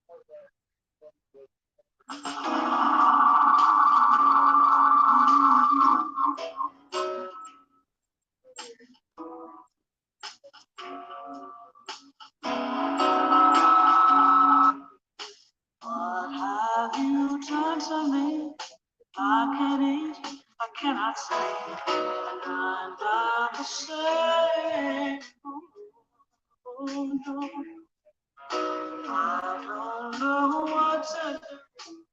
What have you done to me? I can't eat, I cannot sleep, and I'm the same. Oh, no. I don't know what to do,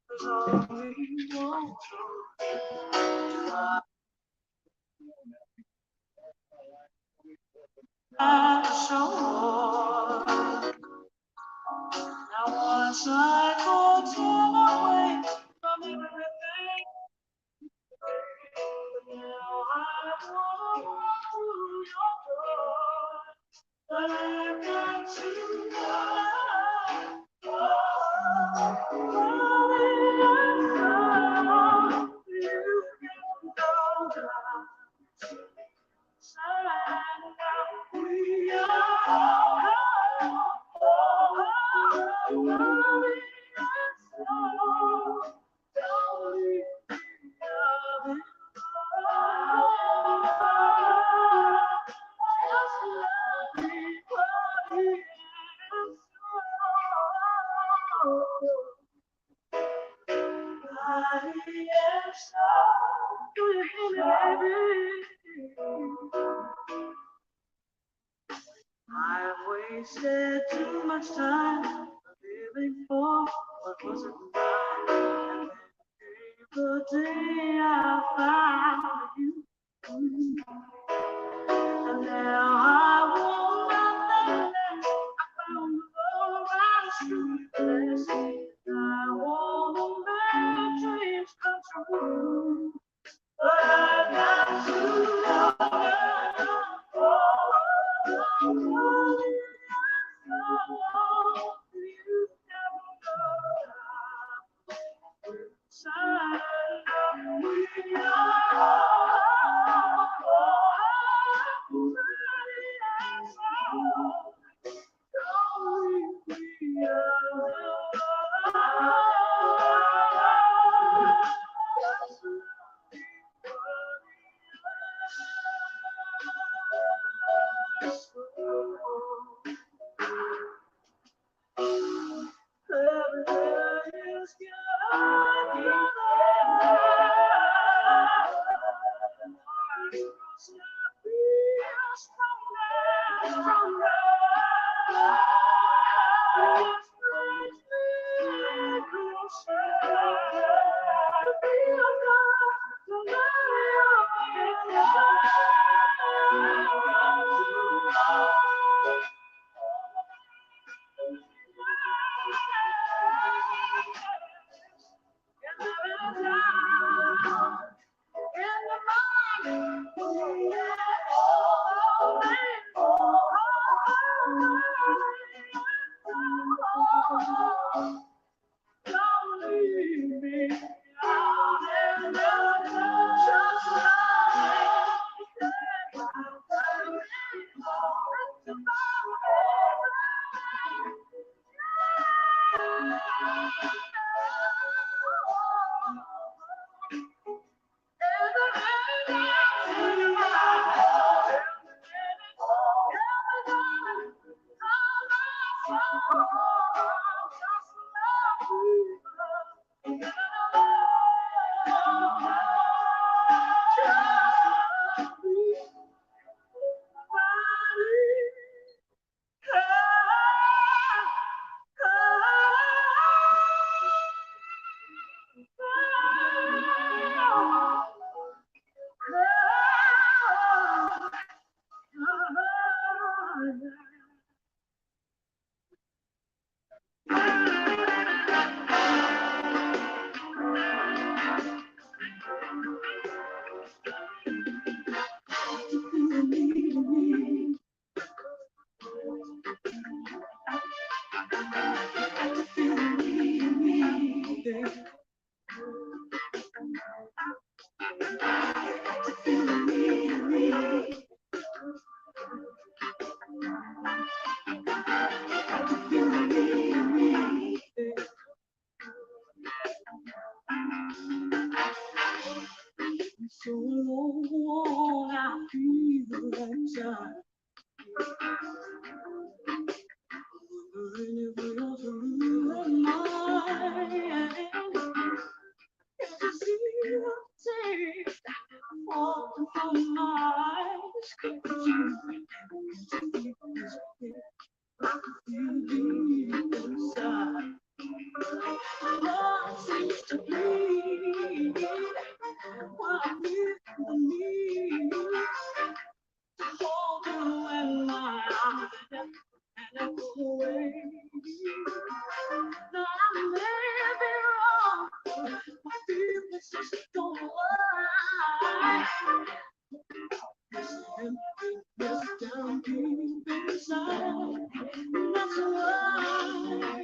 'cause all we want to do. I show. Now once I go away from everything, now I wanna walk through your door, but I got to know. You can go down. We are I've wasted too much time living for what wasn't mine. And then the day I found you, and now I want nothing less. I found the love I should bless. I want to make dreams come true. But I got to know you so long I feel like time. It feels real in my hand. It's a real taste falling from my eyes. Cause you deep inside. Love seems to be what I feel the need to hold you in my arms and let go away. Now I may be wrong, my feelings just don't lie. This emptiness down deep inside, that's why.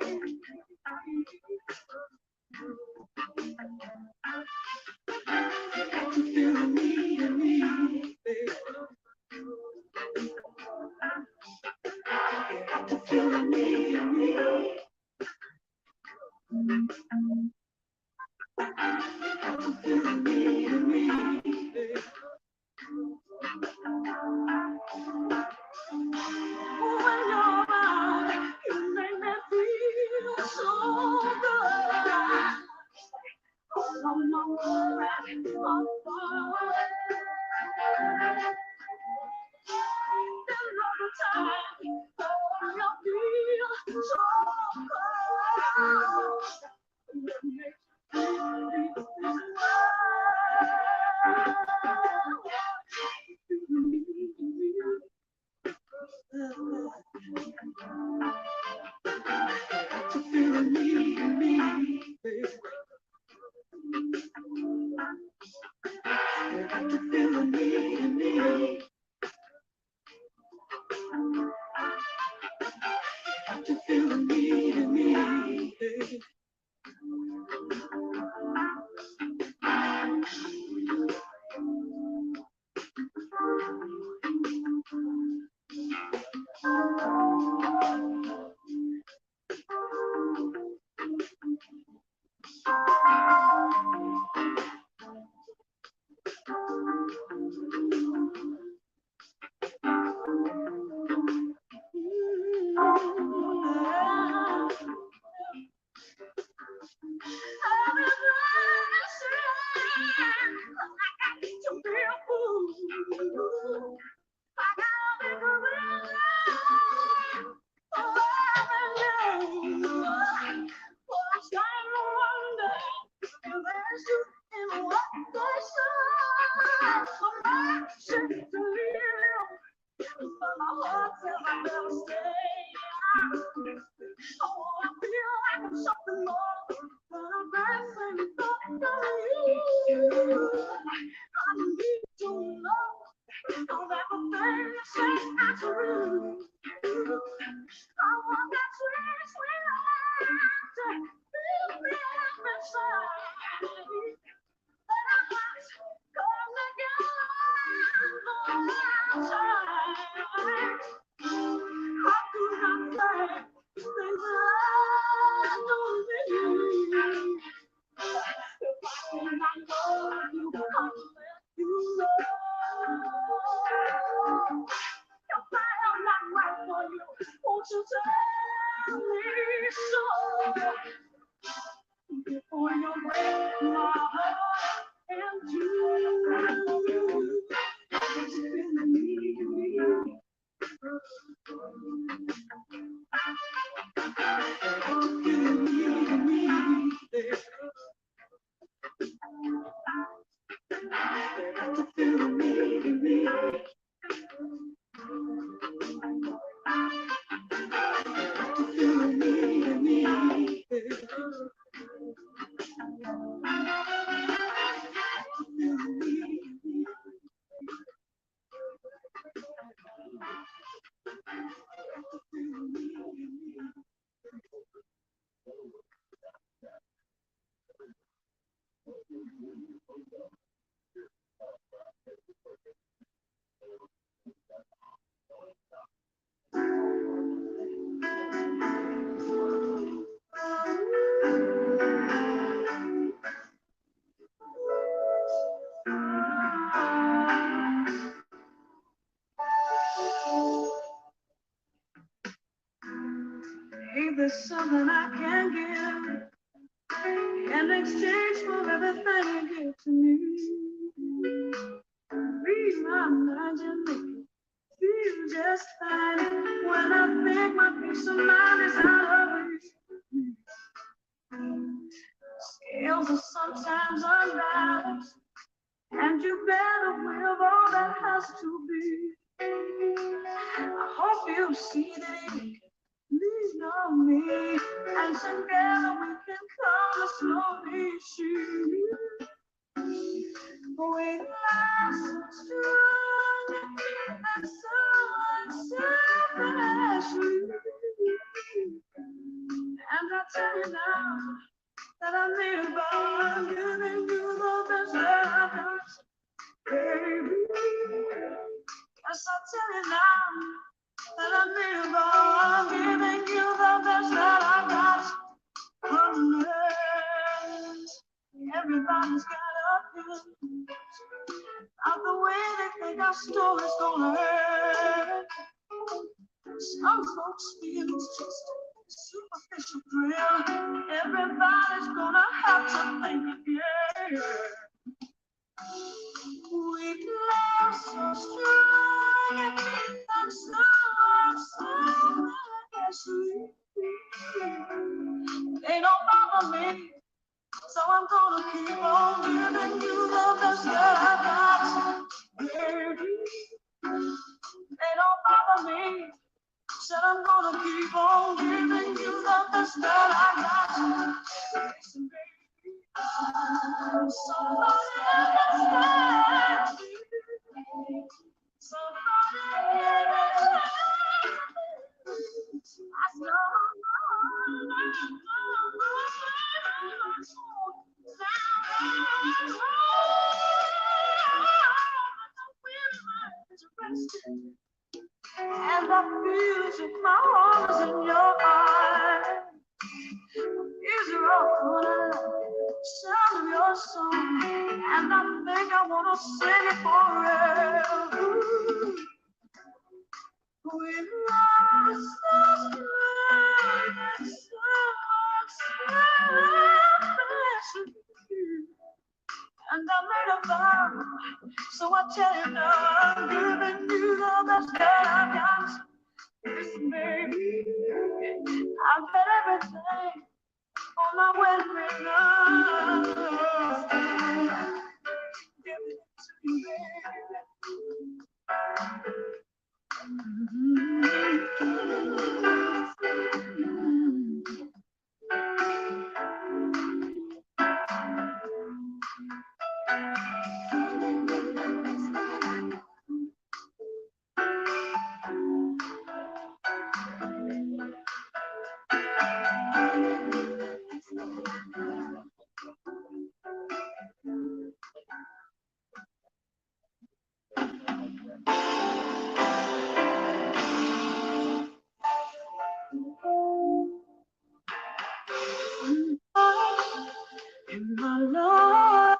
You feel me and me, baby. You feel me and me. You feel me and me, baby. When you're around, you make me feel so good. I'm not worried, I'm far away. Another time, oh, you feel so cold. It makes me feel this way. Feel me, baby. Feel me. You feel me, baby. Something more, but I'm not I need to know. Don't ever think it's true. I want that sweet, sweet life to fill me up inside. Let our hearts come together for time. How could I say things I don't believe? If I cannot love you, I'll let you know. If I am not right for you, won't you tell me so? Before you break my is something I can give in exchange for everything you give to me. Read my imagination, feel just fine when I think my peace of mind is out of reach. Scales are sometimes unbalanced, and you better with all that has to be. I hope you see that it leans on me, and together we can come to slowly shoot. We love so strong and so unselfishly. And I tell you now that I mean about giving you the best that I got, baby. Yes, I tell you now that I mean about giving you the best that I got. Unless everybody's got a feeling of the way they think our story's gonna end. Some folks feel it's just superficial thrill. Everybody's gonna have to think again. We love so strong and so unselfishly. They don't bother me, so I'm gonna keep on giving you the best that I got, baby. They don't bother me, said I'm gonna keep on giving you the best that I got. Listen, baby, somebody understand me. Somebody understand me. I and I feel that my heart is in your eyes. Is your corner, sound of your song, and I think I wanna sing it forever. We love so strong and so special. And I made a vow, so I tell you now, I'm giving you the best that I got. Listen, baby, I bet everything on my wedding ring. Give it to you, baby. In my love,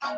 Oh,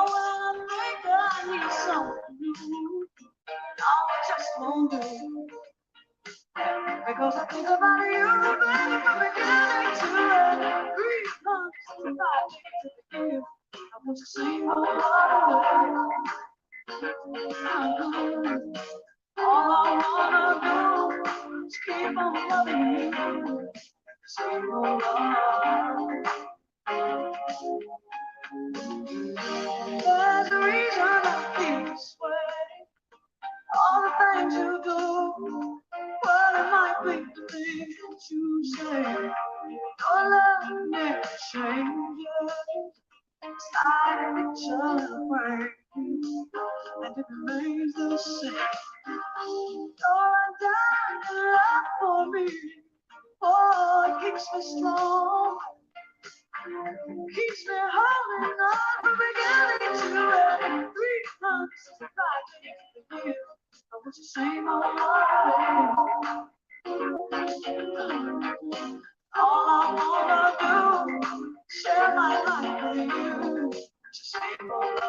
when I think I need something new, now I just won't do. Because I think about you, baby, from beginning to end. 365 days of the year, I want to sing all all I wanna do is keep on loving you. Sing all there's a reason I feel this way. All the things you do, well, it might be the things you say. Your love never changes. It's like a picture frame, and it remains the same. Your undying love for me, oh, it keeps me strong. Keeps me holding on from beginning to end. 365 days of the year, I want to sing all all I wanna do, share my life with you. Just sing all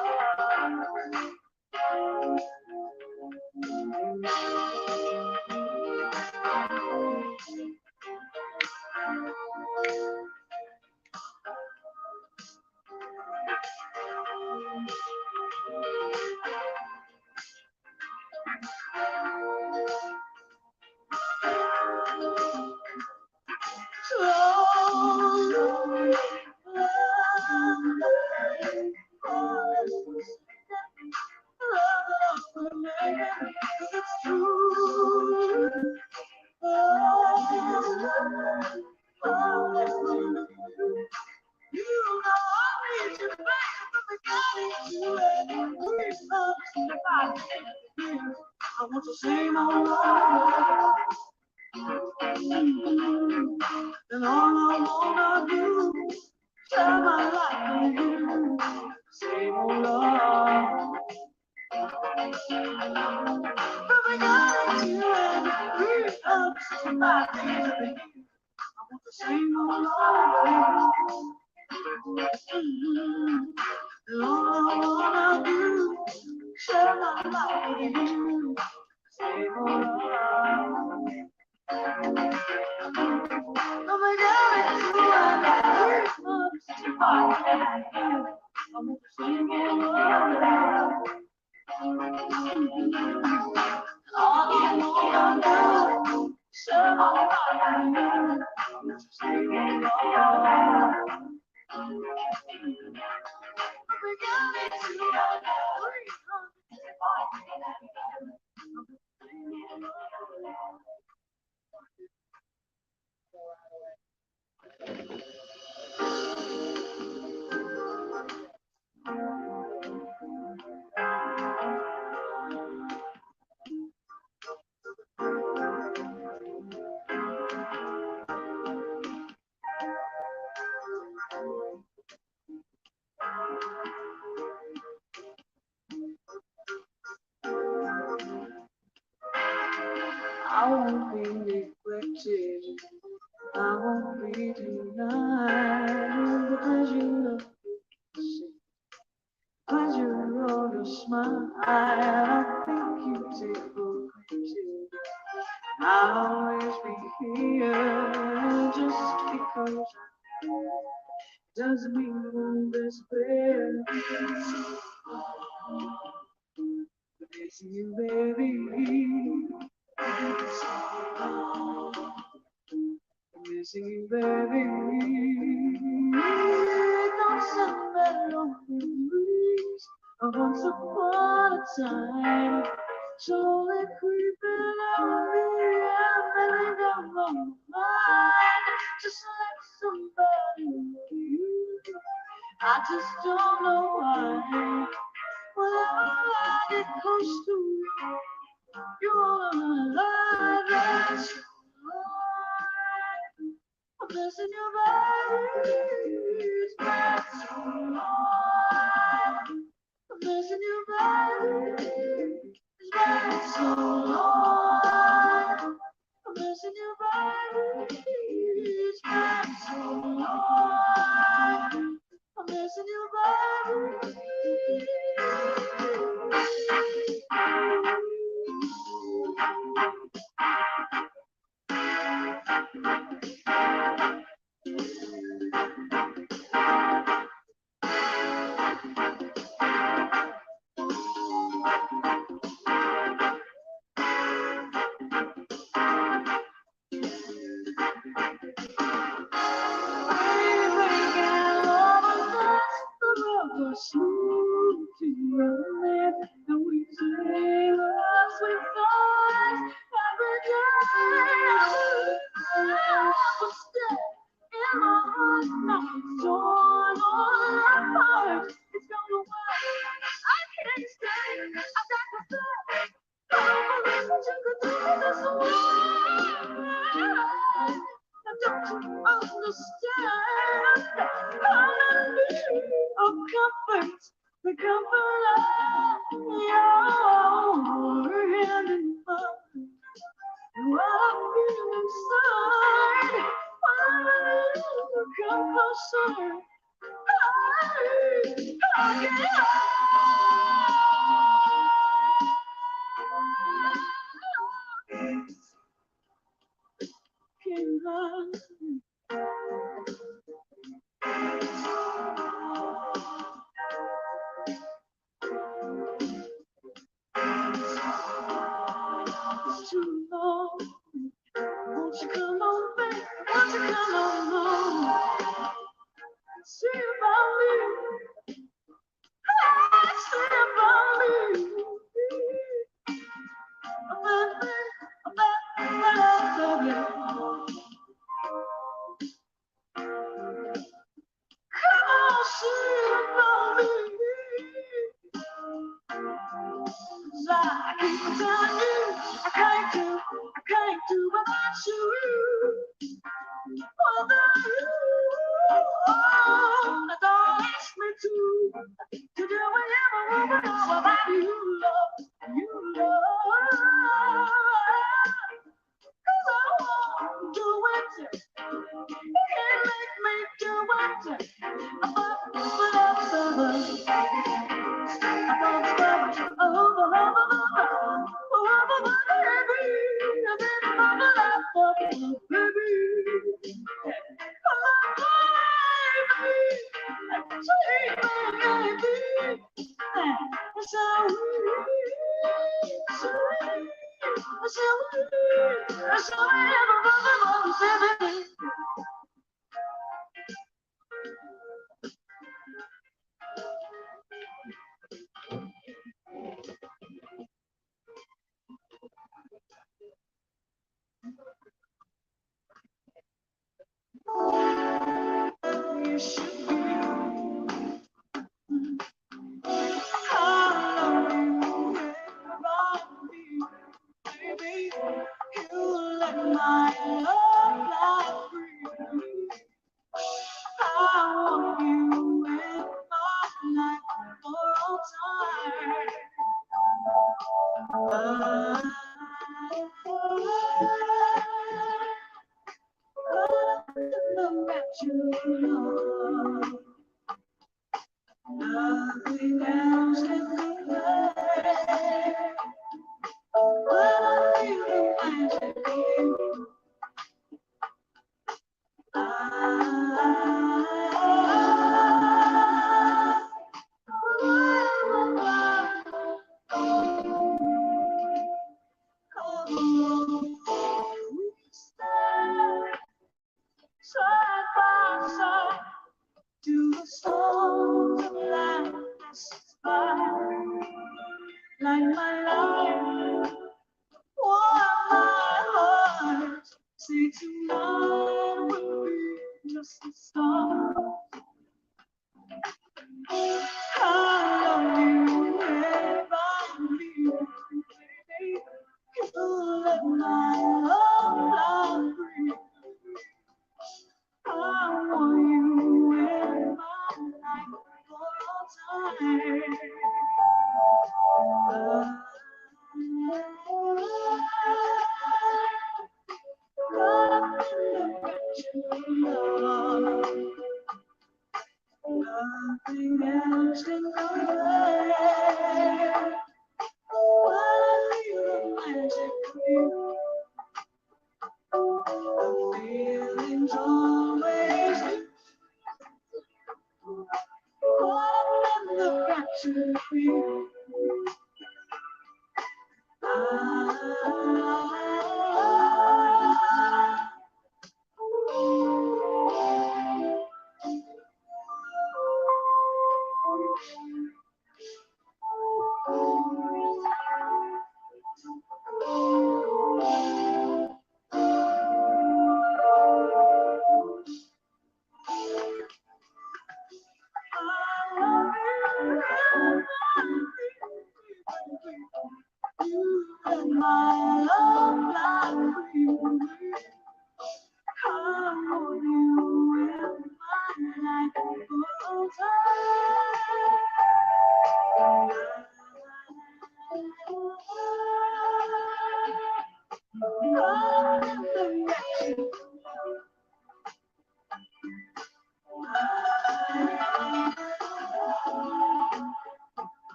I want to sing all over, and all I wanna do, share my life with you. Sing all over, from beginning to end, 365 days of the year. I want to sing all over, and all I wanna do, share my life with you. Sing all over. Oh my God, it's you and I'm singing all you wanna do. Share my life, I'm singing I won't be neglected, I won't be denied, because you love me, because you're all a smile. I think you take for granted, I'll always be here, just because first. Doesn't mean you won't despair. Missing you, baby. Missing you, baby. Don't sound that lonely. Once upon a time, slowly creeping on me, and feeling down on my mind. Just like somebody new. I just don't know why. Whenever I get close to you, you're alive. That's why I'm missing your body. It's been so long. I'm missing your body. It's been so long. I'm missing your body. It's been so long. I'm missing your body. Smooth to your lip, and we say love sweet thoughts every day. But still, in my heart, now it's torn all apart. It's gone away. I can't stay. I got to stay. I wish you could do this away. Don't you understand? I need a comfort, the comfort of your hand in mine. What I feel inside, I need a comfort. Can I? It's too long. Won't you come on, baby? Won't you come on home? See about me. See about me. Come on, see about me. I keep telling you, I can't do without you. Without you, don't ask me to do whatever I want without you, love. 'Cause I won't do it. You can't make me do it. You should be. I know you about me, baby. You let my love fly free. I want you in my life for all time. Look at you, love. Nothing else can compare. When I feel the magic in you, true love. Nothing else can compare. When I feel the magic creep, the feeling's always new. When the rapture creep, my love like you. Come on, you will find like full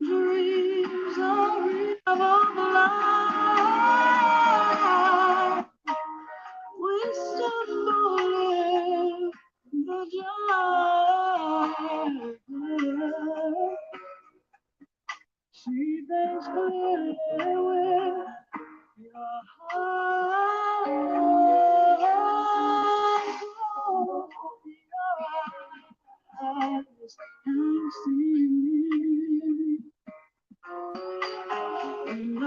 dreams are real of life. We stumble in the dark. See things clearly with your heart. Your eyes and see me. And I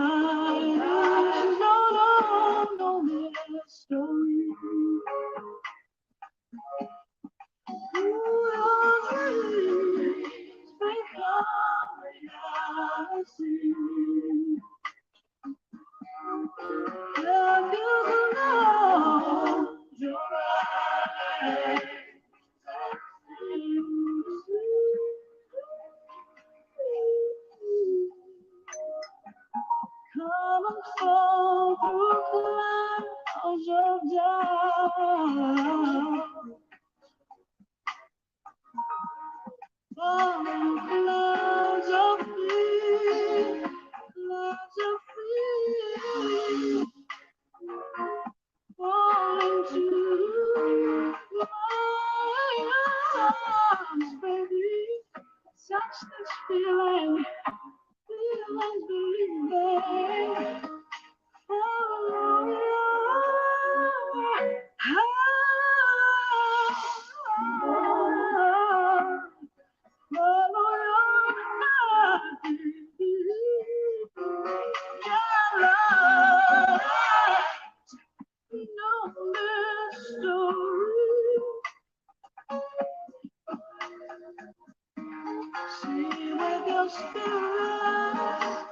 know mystery. Your dreams become reality. Have you closed your eyes and come and fall through clouds of doubt. Fall through clouds of fear, clouds of fear. Fall into my arms, baby. Touch this feeling, feelings believing. Follow your heart. Follow your heart. Your love. No mystery. See with your spirit.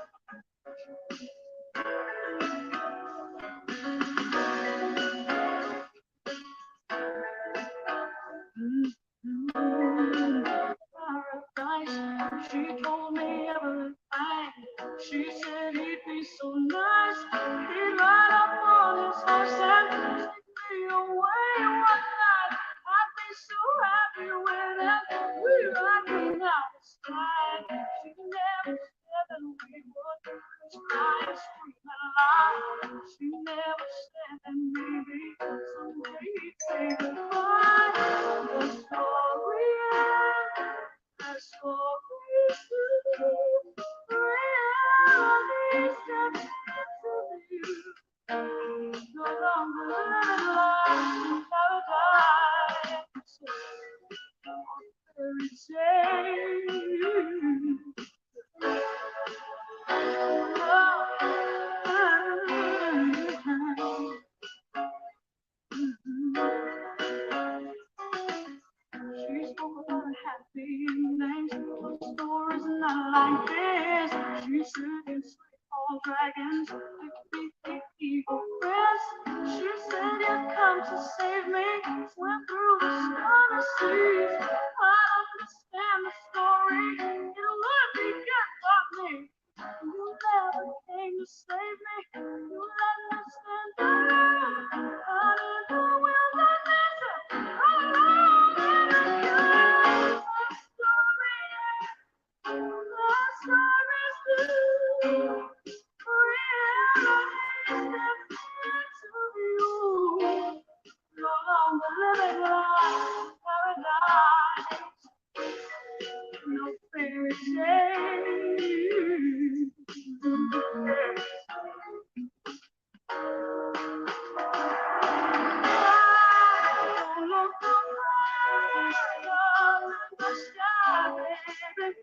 Paradise. She told me everything. She said he'd be so nice. He'd light up on his horse and take me away one night. I'd be so happy with it. We ride out the sky. She never said that we like this. She shouldn't sleep on dragons, defeat evil prince. She said you'd come to save me, swim through the stormy seas. I understand the story, it would be good for me. You never came to save me, you let me stand alone out in the wilderness, alone in the chaos. The story is true. Reality steps into you. No longer living life paradise. No fairy tale. Don't look higher in the sky, baby.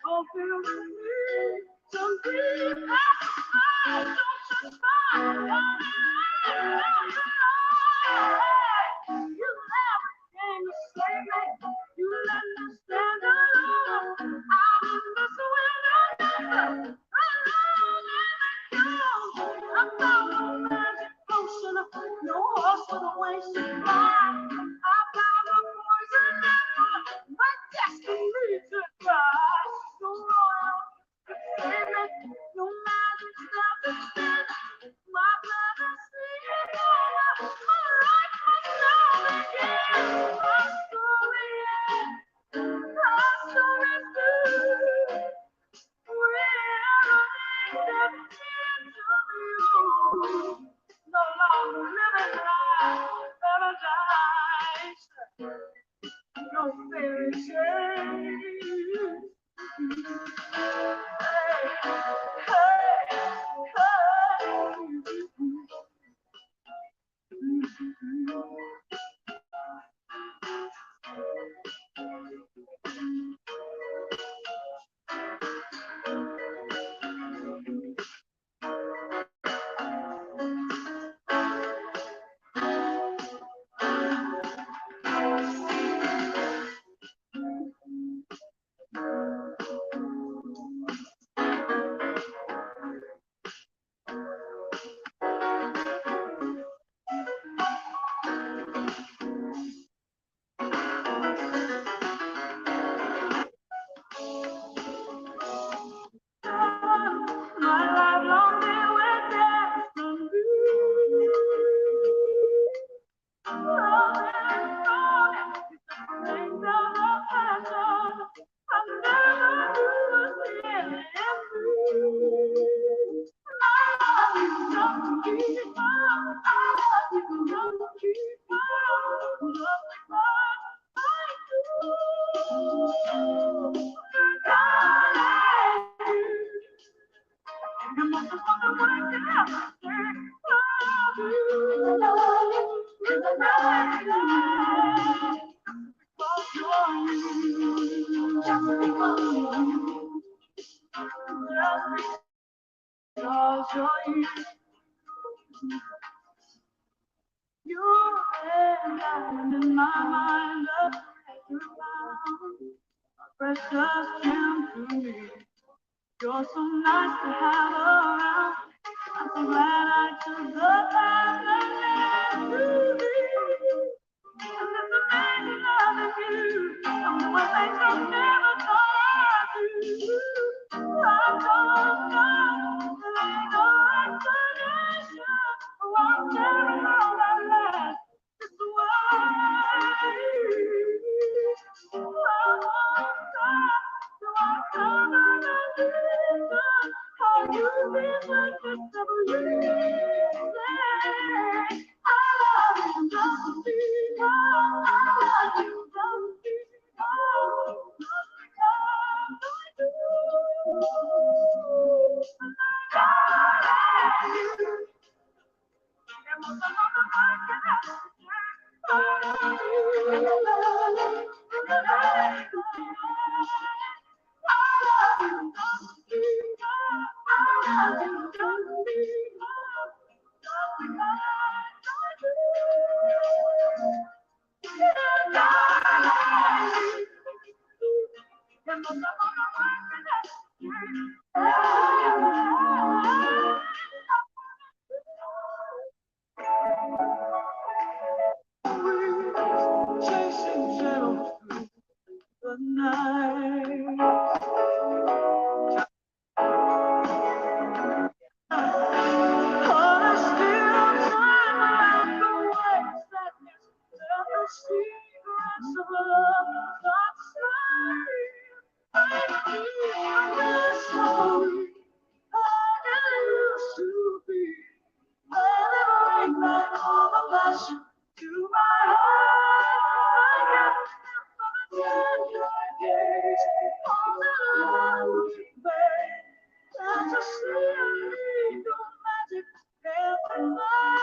Oh, feel the need, some people don't survive. You never came to save me. You let me stand alone. I'm in this wilderness, alone in the chaos. I found no magic potion, no horse with a wasted ride. I found a poison apple, my destiny to die. No royal save me, no magic spell to stand. My blood is seeing over, my life must now begin. My story ends, my story's through. Reality steps into you. No longer living life paradise. No fairy tale. Hey, my lifelong day with destiny. You must have found the right you're in my mind, precious gem to me. You're so nice to have around. I'm so glad I took the time to let you be. And it's amazing loving you. I'm doing things I've never thought I'd do. I'm gonna know there ain't no explanation. Oh, I'm tearing all that last. It's the way. I'm gonna listen. How you feel like it's never easy. I love you just because I love you just because I do. passion to my heart. I got the days, all the love we made. There's a sea of magic everywhere.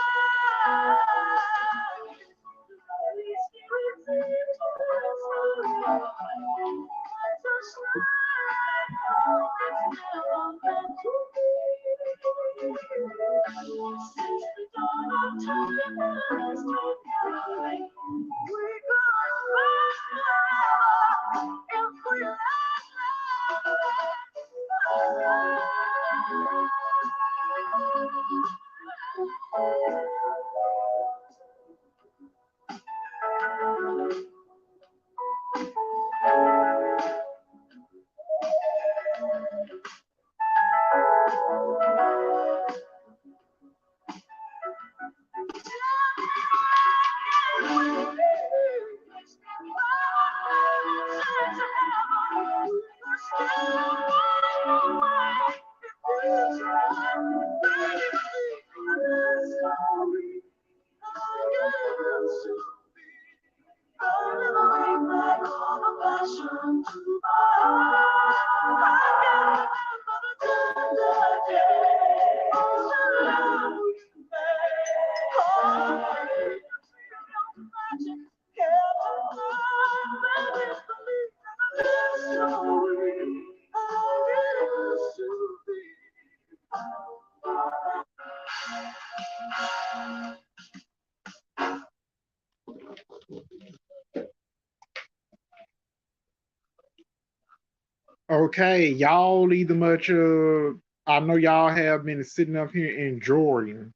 Okay, y'all either much I know y'all have been sitting up here enjoying.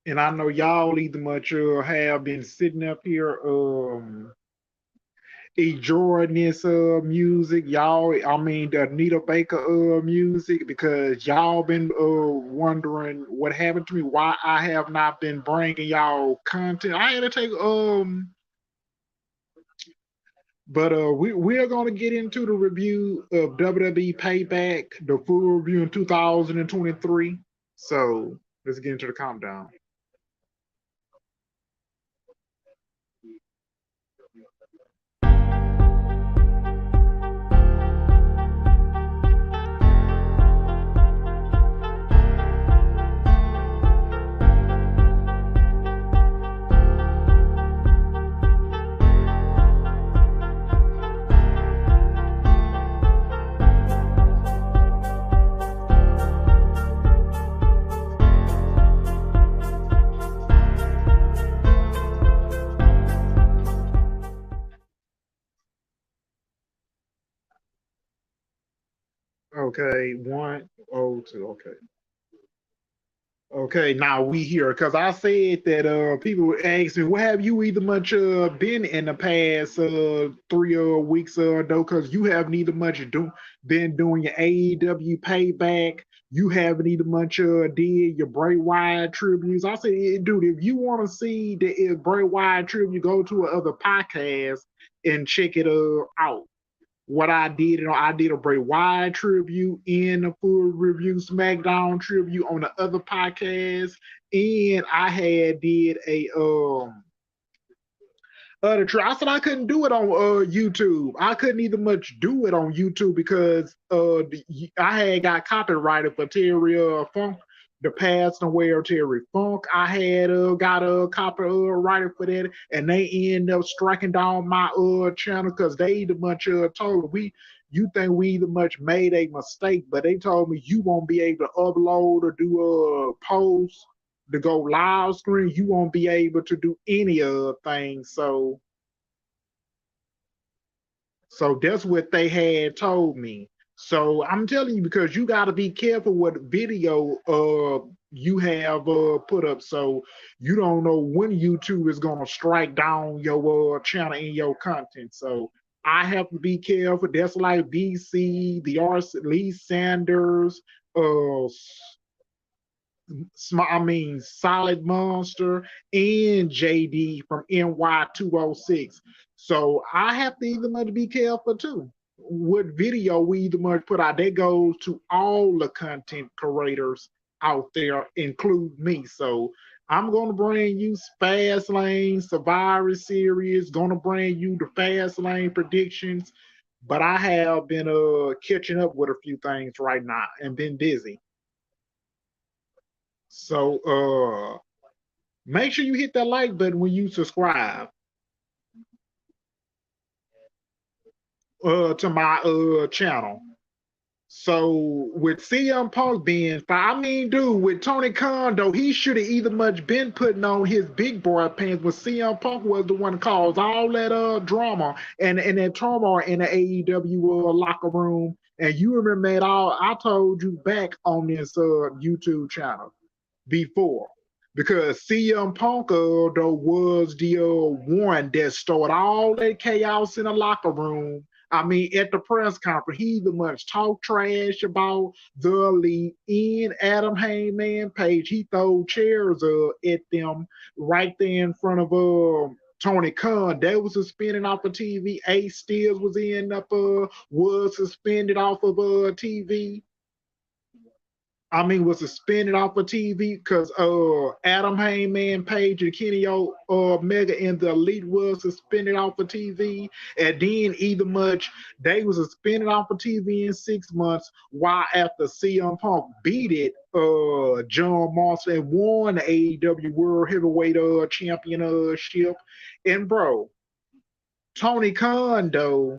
And I know y'all either much have been sitting up here enjoying this music. Y'all, I mean the Anita Baker music, because y'all been wondering what happened to me, why I have not been bringing y'all content. I had to take but we're gonna get into the review of WWE Payback, the full review in 2023. So let's get into the countdown. Okay, 102. Okay. Okay, now we here because I said that people ask me, what have you either much been in the past 3 weeks though, because you haven't either much been doing your AEW Payback. You haven't either much did your Bray Wyatt tributes. I said, dude, if you want to see the Bray Wyatt tribute, go to another podcast and check it out. What I did, I did a Bray Wyatt tribute and a full review SmackDown tribute on the other podcast, and I had did a other I said I couldn't do it on YouTube. I couldn't even much do it on YouTube because I had got copyrighted for Terry Funk, the passed away of Terry Funk. I had got a copyrighted for that, and they ended up striking down my channel because they either much told me, you think we either much made a mistake, but they told me you won't be able to upload or do a post to go live stream. You won't be able to do any other things. So that's what they had told me. So I'm telling you, because you got to be careful what video you have put up, so you don't know when YouTube is gonna strike down your channel and your content. So I have to be careful. That's like BC, the R. Lee Sanders, Solid Monster, and JD from NY206. So I have to either much be careful too. what video we either much put out, that goes to all the content creators out there, include me. So I'm gonna bring you Fast Lane Survivor Series, gonna bring you the Fast Lane predictions, but I have been catching up with a few things right now and been busy. So make sure you hit that like button when you subscribe to my channel. So with CM Punk being fine, I mean, dude, with Tony Khan though, he should have either much been putting on his big boy pants when CM Punk was the one that caused all that drama and that turmoil in the AEW locker room. And you remember that all I told you back on this YouTube channel before. Because CM Punk though was the one that started all that chaos in the locker room. I mean, at the press conference, he the much talk trash about the elite in Adam Heyman Page. He threw chairs at them right there in front of Tony Khan. They was suspended off of TV. Ace Steels was suspended off of TV. I mean, was suspended off of TV because Adam Heyman Page and Kenny Omega and the Elite was suspended off of TV, and then either much they was suspended off of TV in 6 months. While after CM Punk beat it, John Moxley and won the AEW World Heavyweight Championship, and bro, Tony Khan though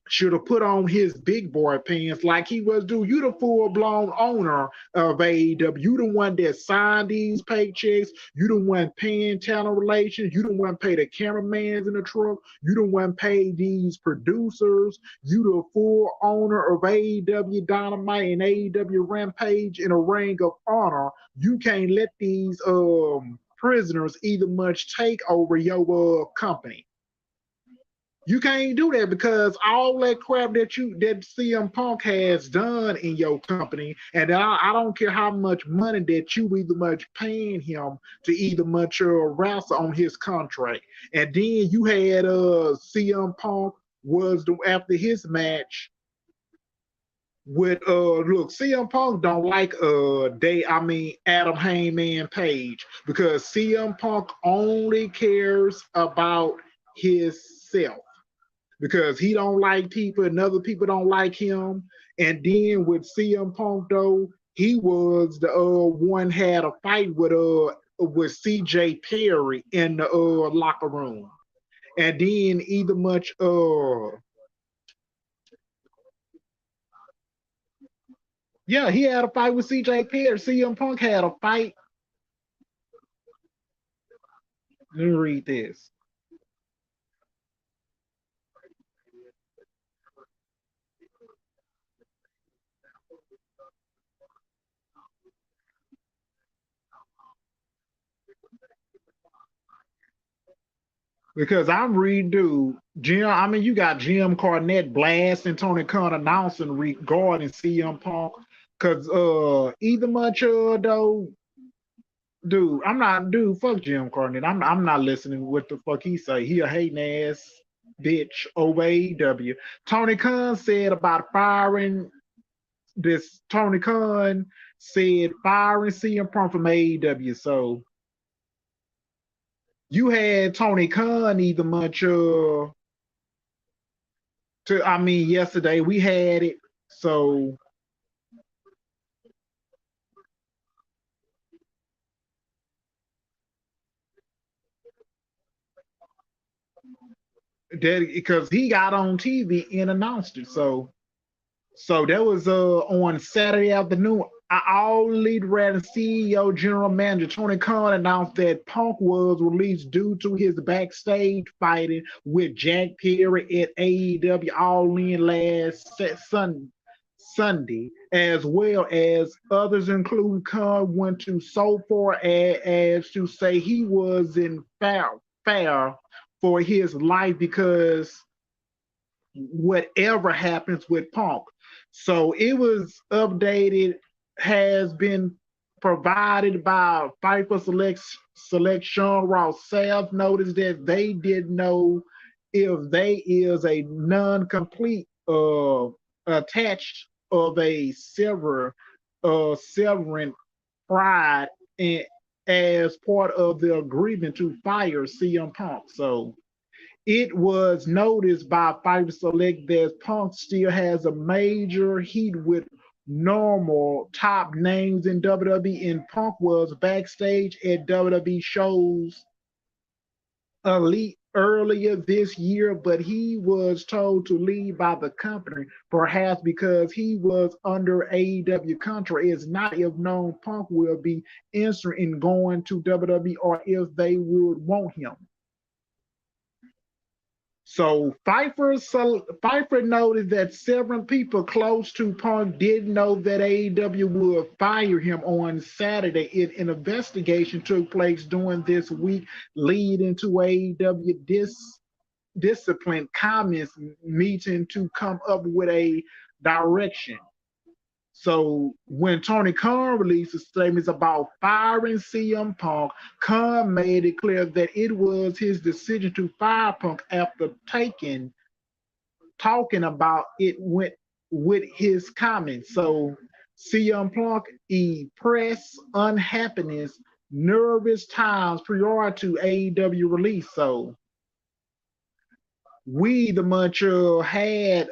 should have put on his big boy pants like he was, dude. You the full-blown owner of AEW. You the one that signed these paychecks. You the one paying talent relations. You the one pay the cameramans in the truck. You the one pay these producers. You the full owner of AEW Dynamite and AEW Rampage in a ring of honor. You can't let these prisoners either much take over your company. You can't do that because all that crap that CM Punk has done in your company, and I don't care how much money that you either much paying him to either much wrestle on his contract, and then you had CM Punk was after his match with look, CM Punk don't like Adam Heyman Page because CM Punk only cares about himself because he don't like people and other people don't like him. And then with CM Punk though, he was the one had a fight with CJ Perry in the locker room. And then either much yeah, he had a fight with CJ Perry. CM Punk had a fight. Let me read this. Because I'm reading, dude, Jim. I mean, you got Jim Cornette blasting Tony Khan announcing regarding CM Punk. Cause either much though, dude, I'm not, dude. Fuck Jim Cornette. I'm not listening what the fuck he say. He a hating ass bitch over AEW. Tony Khan said about firing this. Tony Khan said firing CM Punk from AEW. So you had Tony Khan either much I mean, yesterday we had it. So that because he got on TV and announced it. So that was on Saturday afternoon. All Lead Rat CEO General Manager Tony Khan announced that Punk was released due to his backstage fighting with Jack Perry at AEW All In last Sunday, as well as others, including Khan, went to so far as to say he was in fair for his life because whatever happens with Punk. So it was updated, has been provided by FIFA Selection. Ross Self noticed that they didn't know if they is a non-complete uh, attached of a severing pride and as part of the agreement to fire CM Punk. So it was noticed by Fighter Select that Punk still has a major heat with normal top names in WWE, and Punk was backstage at WWE shows Elite earlier this year, but he was told to leave by the company, perhaps because he was under AEW contract. It's not if known Punk will be interested in going to WWE or if they would want him. So Pfeiffer noted that several people close to Punk didn't know that AEW would fire him on Saturday. An investigation took place during this week, leading to AEW discipline comments meeting to come up with a direction. So when Tony Khan released statements about firing CM Punk, Khan made it clear that it was his decision to fire Punk after talking about it with his comments. So CM Punk expressed unhappiness, nervous times prior to AEW release. So we the much had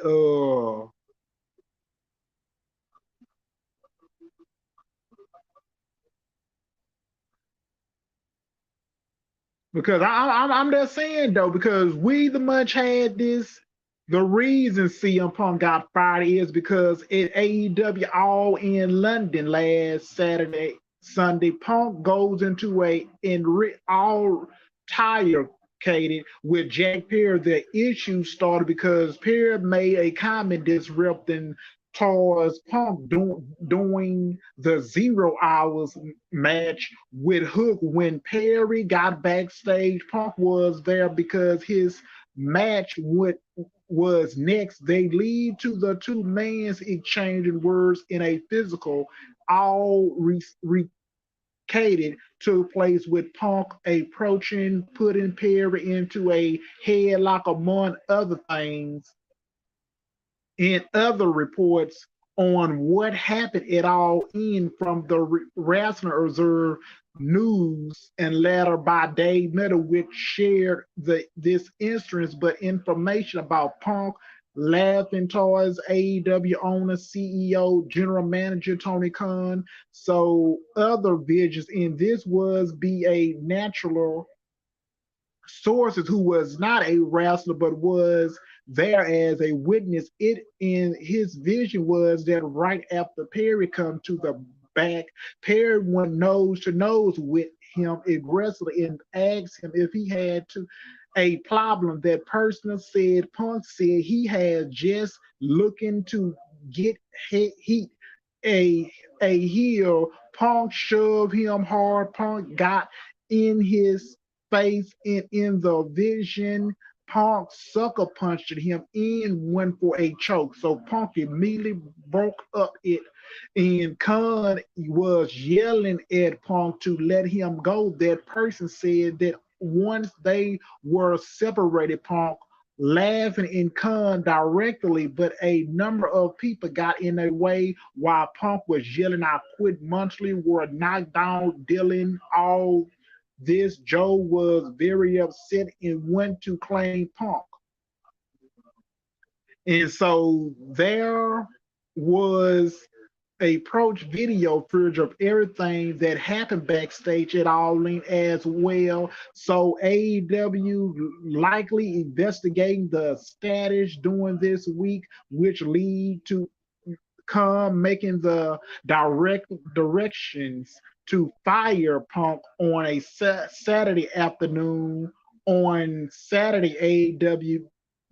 because I'm just saying though, because we the much had this. The reason CM Punk got fired is because at AEW All in London last Saturday, Sunday, Punk goes into all tire with Jack Perry. The issue started because Perry made a comment disrupting towards Punk doing the 0 hours match with Hook. When Perry got backstage, Punk was there because his match was next. They lead to the two men's exchanging words in a physical, all took place with Punk approaching, putting Perry into a headlock, among other things. In other reports on what happened at All In from the Wrestling Observer News and letter by Dave Miller, which shared this instance, but information about Punk laughing towards AEW owner, CEO, general manager Tony Khan. So other visions, and this was be a natural sources who was not a wrestler but was there as a witness. It in his vision was that right after Perry come to the back, Perry went nose to nose with him aggressively and asked him if he had to a problem. That person said Punk said he had just looking to get heat a heel. Punk shoved him hard. Punk got in his face and in the vision. Punk sucker punched him and went for a choke. So Punk immediately broke up it. And Khan was yelling at Punk to let him go. That person said that once they were separated, Punk laughing and Khan directly, but a number of people got in their way while Punk was yelling, "I quit." Monthly were knocked down, dealing all this. Joe was very upset and went to claim Punk. And so there was a approach video footage of everything that happened backstage at All In as well. So AEW likely investigating the status during this week, which lead to come making the directions to fire Punk on a Saturday afternoon. On Saturday, AEW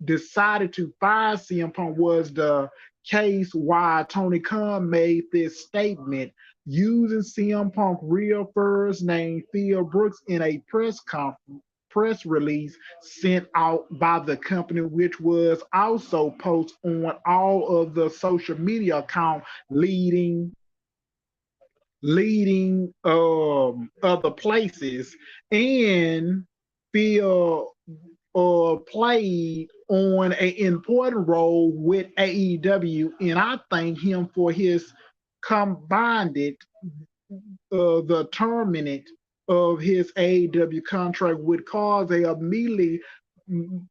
decided to fire CM Punk was the case why Tony Khan made this statement using CM Punk real first name Phil Brooks in a press release sent out by the company, which was also posted on all of the social media accounts leading other places. And Phil played on an important role with AEW, and I thank him for his combined the terminate of his AEW contract would cause a immediately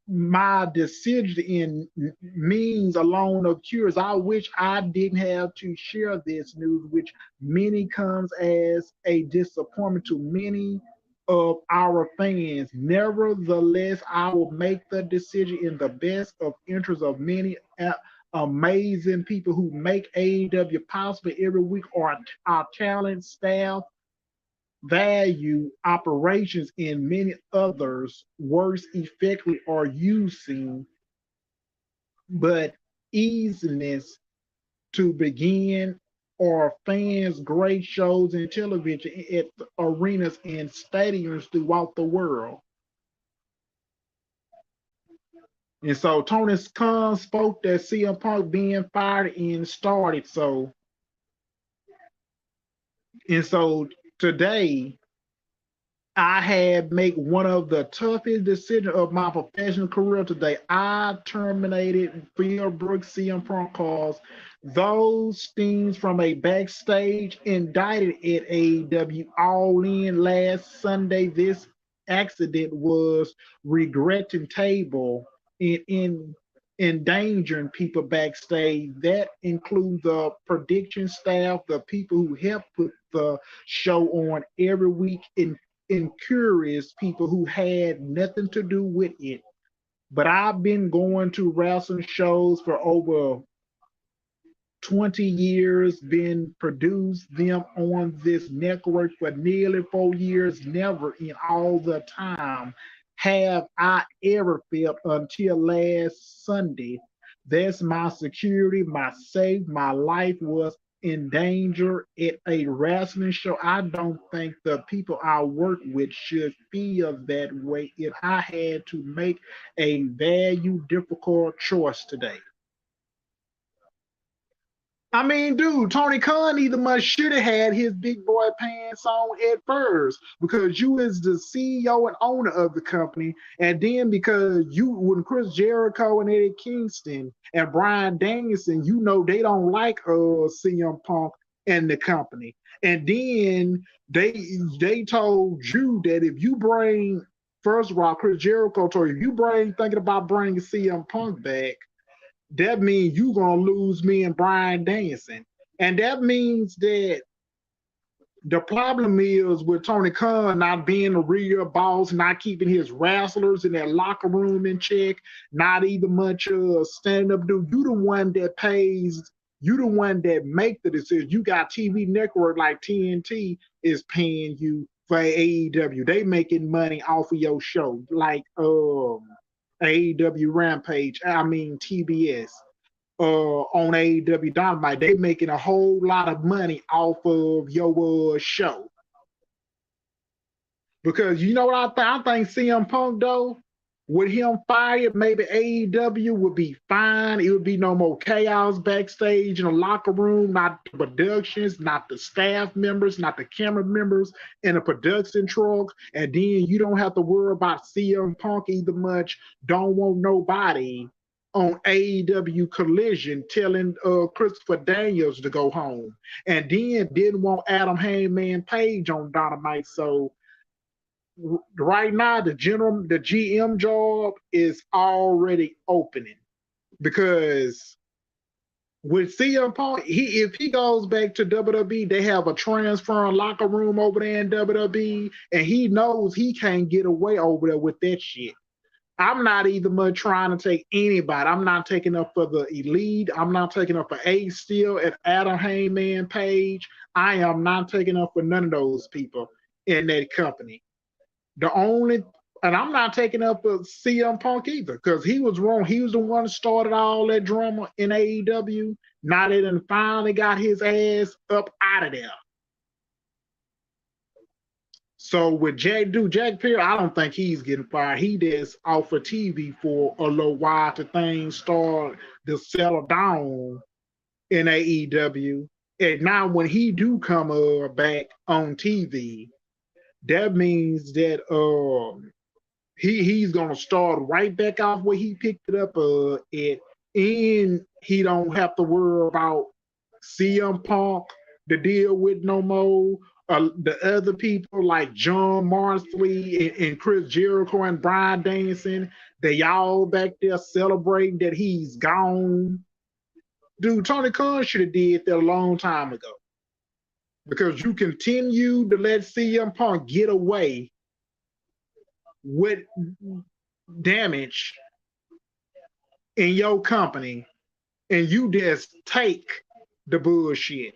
my decision in means alone of cures. I wish I didn't have to share this news, which many comes as a disappointment to many of our fans. Nevertheless, I will make the decision in the best of interest of many amazing people who make AEW possible every week, or our talent, staff, value, operations, and many others works effectively are using, but easiness to begin are fans great shows and television at arenas and stadiums throughout the world. And so Tony Khan spoke that CM Punk being fired and started. So today I had make one of the toughest decisions of my professional career today. I terminated Phil Brooks CM Punk calls. Those things from a backstage indicted at AEW All In last Sunday. This accident was regretting table in endangering people backstage. That includes the prediction staff, the people who help put the show on every week, and curious people who had nothing to do with it. But I've been going to wrestling shows for over 20 years, been produced them on this network for nearly 4 years. Never in all the time have I ever felt until last Sunday. That's my security, my safe, my life was in danger at a wrestling show. I don't think the people I work with should feel that way if I had to make a value difficult choice today. I mean, dude, Tony Khan either must should have had his big boy pants on at first because you is the CEO and owner of the company, and then because you when Chris Jericho and Eddie Kingston and Brian Danielson, you know they don't like CM Punk and the company, and then they told you that if you bring first of all, Chris Jericho told you if you bring thinking about bringing CM Punk back, that means you're gonna lose me and Brian Danielson. And that means that the problem is with Tony Khan not being a real boss, not keeping his wrestlers in their locker room in check, not even much stand up dude. You the one that pays, you the one that make the decision. You got TV network like TNT is paying you for AEW. They making money off of your show. Like AEW Rampage, I mean TBS, on AEW Dynamite. They making a whole lot of money off of your show. Because you know what I think CM Punk though, with him fired, maybe AEW would be fine. It would be no more chaos backstage in the locker room, not the productions, not the staff members, not the camera members in the production truck. And then you don't have to worry about CM Punk either much. Don't want nobody on AEW Collision telling Christopher Daniels to go home. And then didn't want Adam Hangman Page on Dynamite. So right now the GM job is already opening because with CM Punk, if he goes back to WWE, they have a transfer locker room over there in WWE, and he knows he can't get away over there with that shit. I'm not even much trying to take anybody. I'm not taking up for the elite. I'm not taking up for Ace Steel and Adam Hangman Page. I am not taking up for none of those people in that company. The only, and I'm not taking up for CM Punk either, because he was wrong. He was the one that started all that drama in AEW. Now that he finally got his ass up out of there. So with Jack Perry, I don't think he's getting fired. He just off of TV for a little while to things start to settle down in AEW. And now when he do come back on TV, that means that he's gonna start right back off where he picked it up at, and he don't have to worry about CM Punk to deal with no more. The other people like John Marsley and Chris Jericho and Brian Danielson, they all back there celebrating that he's gone. Dude, Tony Khan should have did that a long time ago. Because you continue to let CM Punk get away with damage in your company, and you just take the bullshit.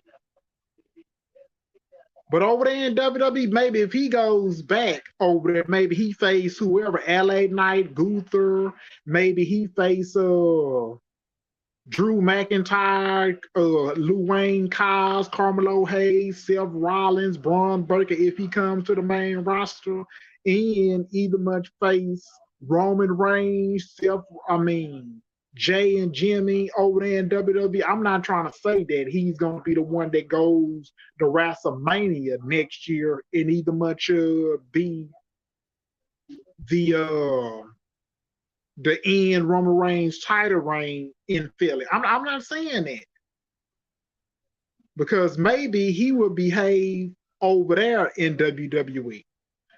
But over there in WWE, maybe if he goes back over there, maybe he face whoever, LA Knight, Gunther, maybe he face Drew McIntyre, Lou Wayne, Kyle, Carmelo Hayes, Seth Rollins, Braun Breaker if he comes to the main roster, and either much face Roman Reigns, Jay and Jimmy over there in WWE. I'm not trying to say that he's going to be the one that goes to WrestleMania next year and either much be the end Roman Reigns title reign in Philly. I'm not saying that because maybe he will behave over there in WWE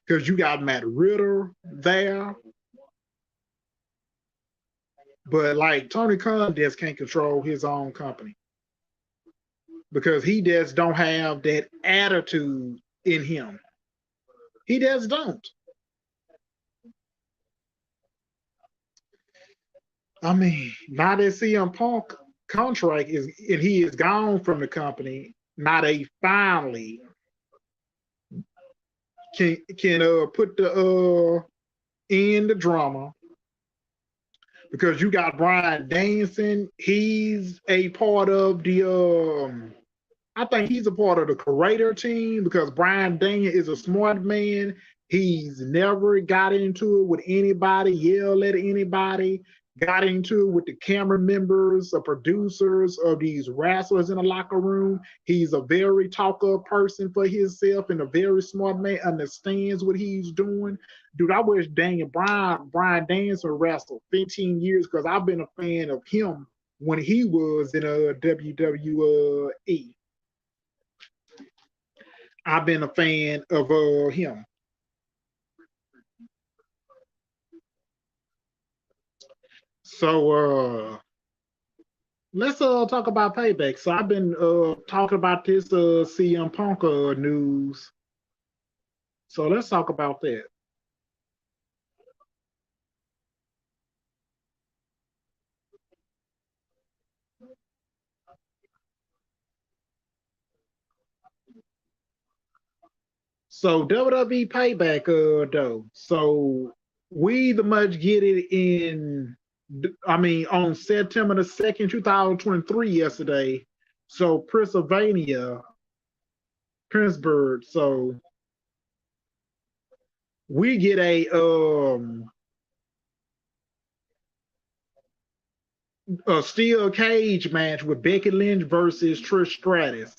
because you got Matt Riddle there. But like Tony Khan just can't control his own company because he just don't have that attitude in him. He just don't. I mean, now that CM Punk contract is and he is gone from the company, now they finally can put the in the drama because you got Brian Danielson. He's a part of the I think he's a part of the creator team because Brian Daniel is a smart man. He's never got into it with anybody, yelled at anybody, got into it with the camera members or producers of these wrestlers in the locker room. He's a very talk-up person for himself and a very smart man, understands what he's doing. Dude, I wish Brian Danielson wrestled 15 years because I've been a fan of him when he was in a WWE. I've been a fan of him. So let's talk about Payback. So I've been talking about this CM Punk news. So let's talk about that. So WWE Payback though. So we the much get it in on September the 2nd, 2023 yesterday. So Pennsylvania, Pittsburgh. So we get a steel cage match with Becky Lynch versus Trish Stratus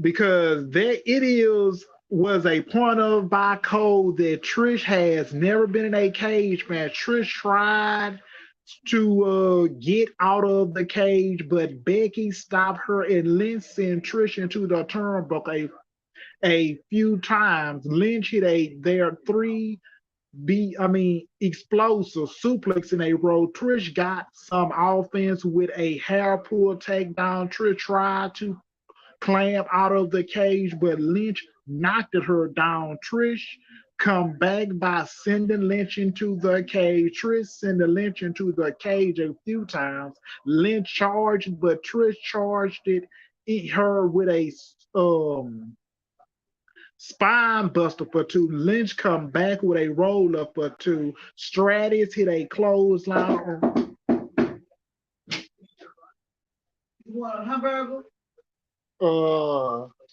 because that it is was a point of by code that Trish has never been in a cage match. Trish tried to get out of the cage, but Becky stopped her and Lynch sent Trish into the turnbuckle a few times. Lynch hit their three explosive suplex in a row. Trish got some offense with a hair pull takedown. Trish tried to clamp out of the cage, but Lynch knocked her down. Trish come back by sending Lynch into the cage. Trish sent Lynch into the cage a few times. Lynch charged, but Trish charged her with a spine buster for two. Lynch come back with a roll up for two. Stratus hit a clothesline. You want a hamburger?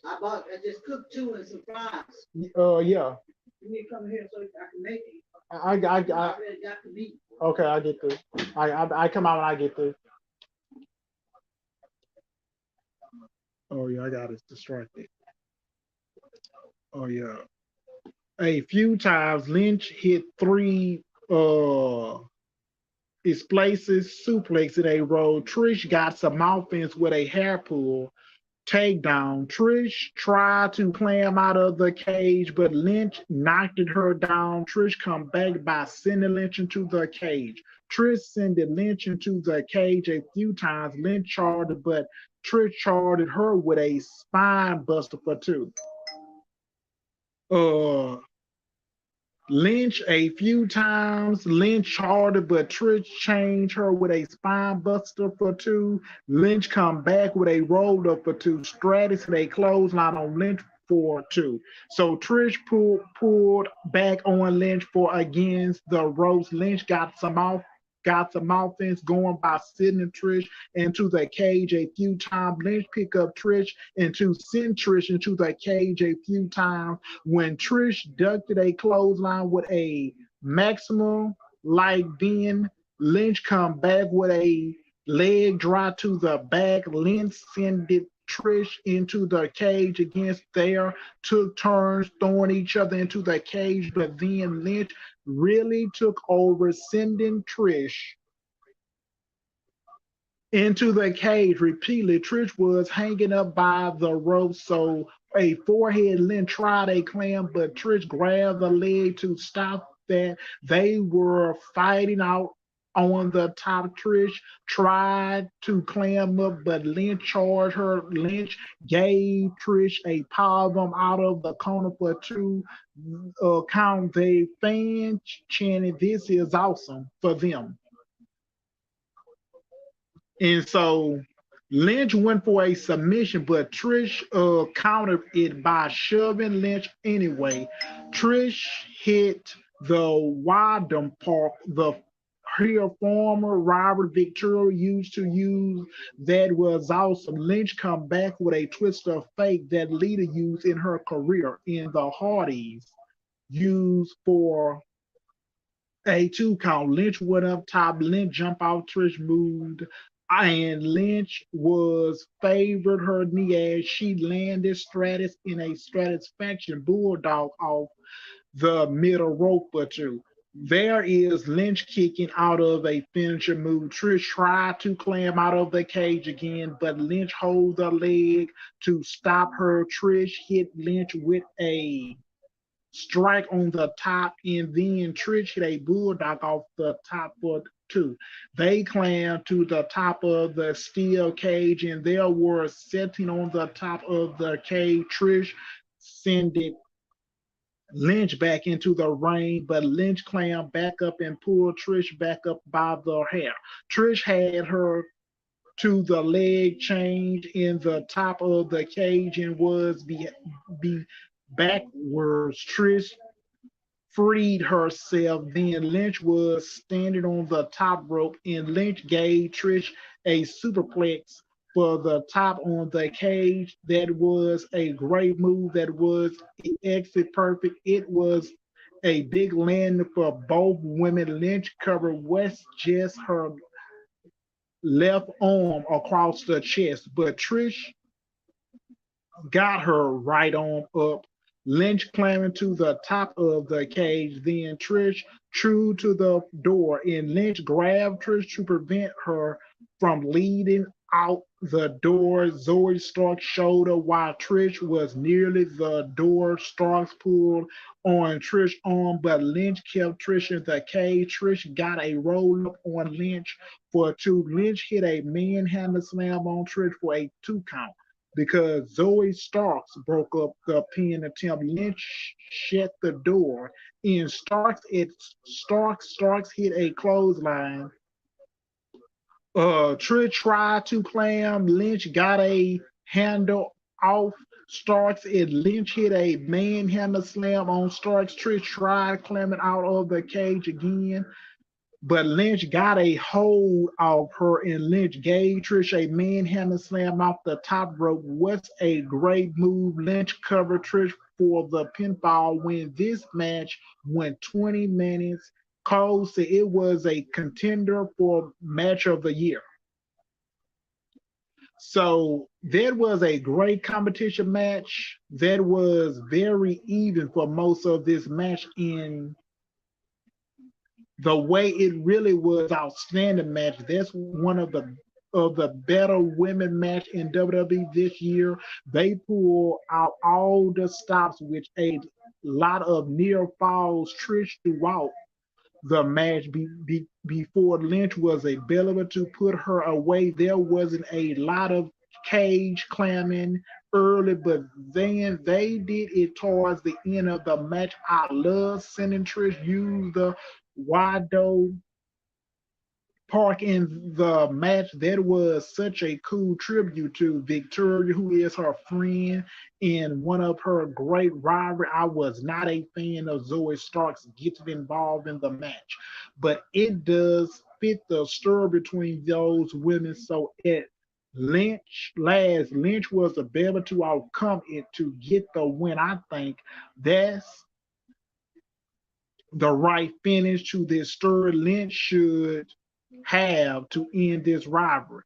I just cooked two and some fries. Yeah. You need to come here so I can make it. I got the meat. Okay, I get through. I come out when I get through. Oh yeah, I got it distracted. Oh yeah. a few times. Lynch hit three displaces suplex in a row. Trish got some offense with a hair pull takedown. Trish tried to climb out of the cage, but Lynch knocked her down. Trish come back by sending Lynch into the cage. Trish sent Lynch into the cage a few times. Lynch charged, but Trish charged her with a spine buster for two. Uh, Lynch a few times. Lynch charged, but Trish changed her with a spine buster for two. Lynch come back with a roll up for two. Stratus hit a clothesline on Lynch for two. So Trish pulled back on Lynch for against the ropes. Lynch got some offense going by sending Trish into the cage a few times. Lynch pick up Trish and to send Trish into the cage a few times. When Trish ducked a clothesline with a maximum like then Lynch come back with a leg drop to the back. Lynch sent Trish into the cage against there, took turns throwing each other into the cage, but then Lynch really took over, sending Trish into the cage repeatedly. Trish was hanging up by the rope, so a forehead Lynch tried a clam, but Trish grabbed the leg to stop that. They were fighting out on the top. Trish tried to clam up, but Lynch charged her. Lynch gave Trish a powerbomb out of the corner for two count. They fans chanted, "This is awesome" for them. And so Lynch went for a submission, but Trish countered it by shoving Lynch anyway. Trish hit the Wadham Park, the her former Robert Victoria used to use. That was awesome. Lynch come back with a twist of fate that Lita used in her career in the Hardys used for a two count. Lynch went up top. Lynch jumped out. Trish moved. And Lynch was favored her knee as she landed Stratus in a Stratisfaction Bulldog off the middle rope or two. There is Lynch kicking out of a finisher move. Trish tried to climb out of the cage again, but Lynch holds the leg to stop her. Trish hit Lynch with a strike on the top, and then Trish hit a bulldog off the top for two. They climbed to the top of the steel cage, and they were sitting on the top of the cage. Trish sent Lynch back into the ring, but Lynch climbed back up and pulled Trish back up by the hair. Trish had her to the leg change in the top of the cage and was be backwards. Trish freed herself. Then Lynch was standing on the top rope, and Lynch gave Trish a superplex for the top on the cage. That was a great move. That was exit perfect. It was a big landing for both women. Lynch covered West just her left arm across the chest, but Trish got her right arm up. Lynch climbing to the top of the cage, then Trish true to the door, and Lynch grabbed Trish to prevent her from leading out the door. Zoe Stark showed her while Trish was nearly the door. Starks pulled on Trish's arm, but Lynch kept Trish in the cage. Trish got a roll up on Lynch for two. Lynch hit a manhandle slam on Trish for a two count because Zoe Starks broke up the pin attempt. Lynch shut the door, and Starks hit a clothesline. Trish tried to clam. Lynch got a handle off Starks, and Lynch hit a manhandle slam on Starks. Trish tried climbing out of the cage again, but Lynch got a hold of her, and Lynch gave Trish a manhandle slam off the top rope. What's a great move. Lynch covered Trish for the pinfall win. This match went 20 minutes. Cole said it was a contender for match of the year. So that was a great competition match. That was very even for most of this match in the way it really was outstanding match. That's one of the better women match in WWE this year. They pull out all the stops, which a lot of near falls Trish throughout the match before Lynch was available to put her away. There wasn't a lot of cage clamming early, but then they did it towards the end of the match. I love sending Trish use the Wado Park in the match. That was such a cool tribute to Victoria, who is her friend and one of her great rivalry. I was not a fan of Zoe Starks getting involved in the match, but it does fit the story between those women. So it Lynch was able to outcome it to get the win. I think that's the right finish to this story. Lynch should have to end this rivalry.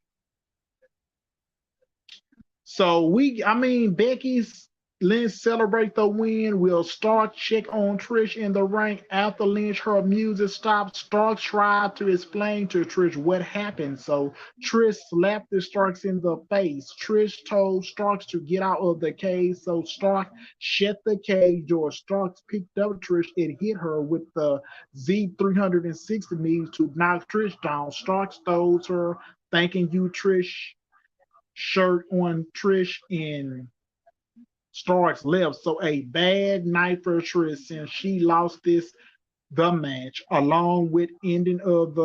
So I mean, Becky's Lynch celebrate the win. Will Stark check on Trish in the ring after Lynch. Her music stops. Stark tried to explain to Trish what happened. So Trish slapped the Starks in the face. Trish told Starks to get out of the cage. So Stark shut the cage door. Starks picked up Trish and hit her with the Z360 knees to knock Trish down. Stark stole her, thanking you, Trish shirt on Trish and Starks left. So a bad night for Trish since she lost the match, along with ending of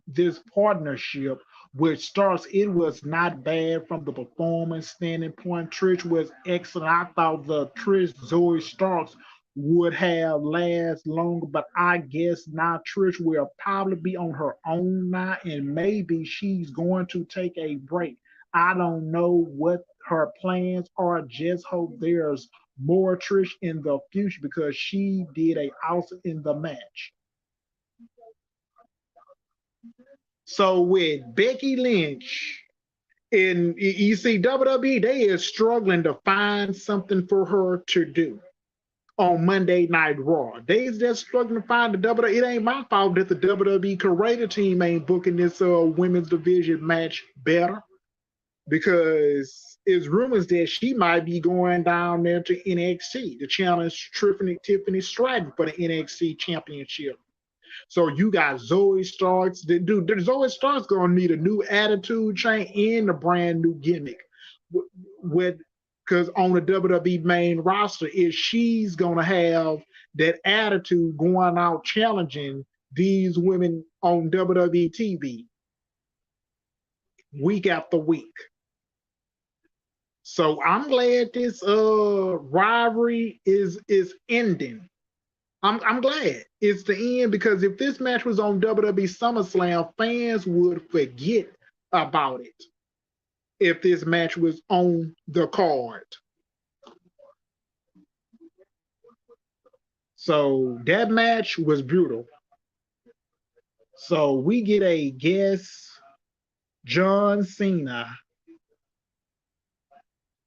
this partnership with Starks. It was not bad from the performance standing point. Trish was excellent. I thought the Trish Zoe Starks would have last longer, but I guess now Trish will probably be on her own now, and maybe she's going to take a break. I don't know what her plans are. Just hope there's more Trish in the future because she did a awesome in the match. So with Becky Lynch in you see WWE, they is struggling to find something for her to do on Monday Night Raw. They is just struggling to find the WWE. It ain't my fault that the WWE creative team ain't booking this women's division match better because it's rumors that she might be going down there to NXT to challenge Tiffany Stratton for the NXT Championship. So you got Zoe Starks. Dude, Zoe Starks gonna need a new attitude change and a brand new gimmick. With because on the WWE main roster, is she's gonna have that attitude going out challenging these women on WWE TV week after week. So I'm glad this rivalry is ending. I'm glad it's the end because if this match was on WWE SummerSlam, fans would forget about it if this match was on the card. So that match was brutal. So we get a guest, John Cena,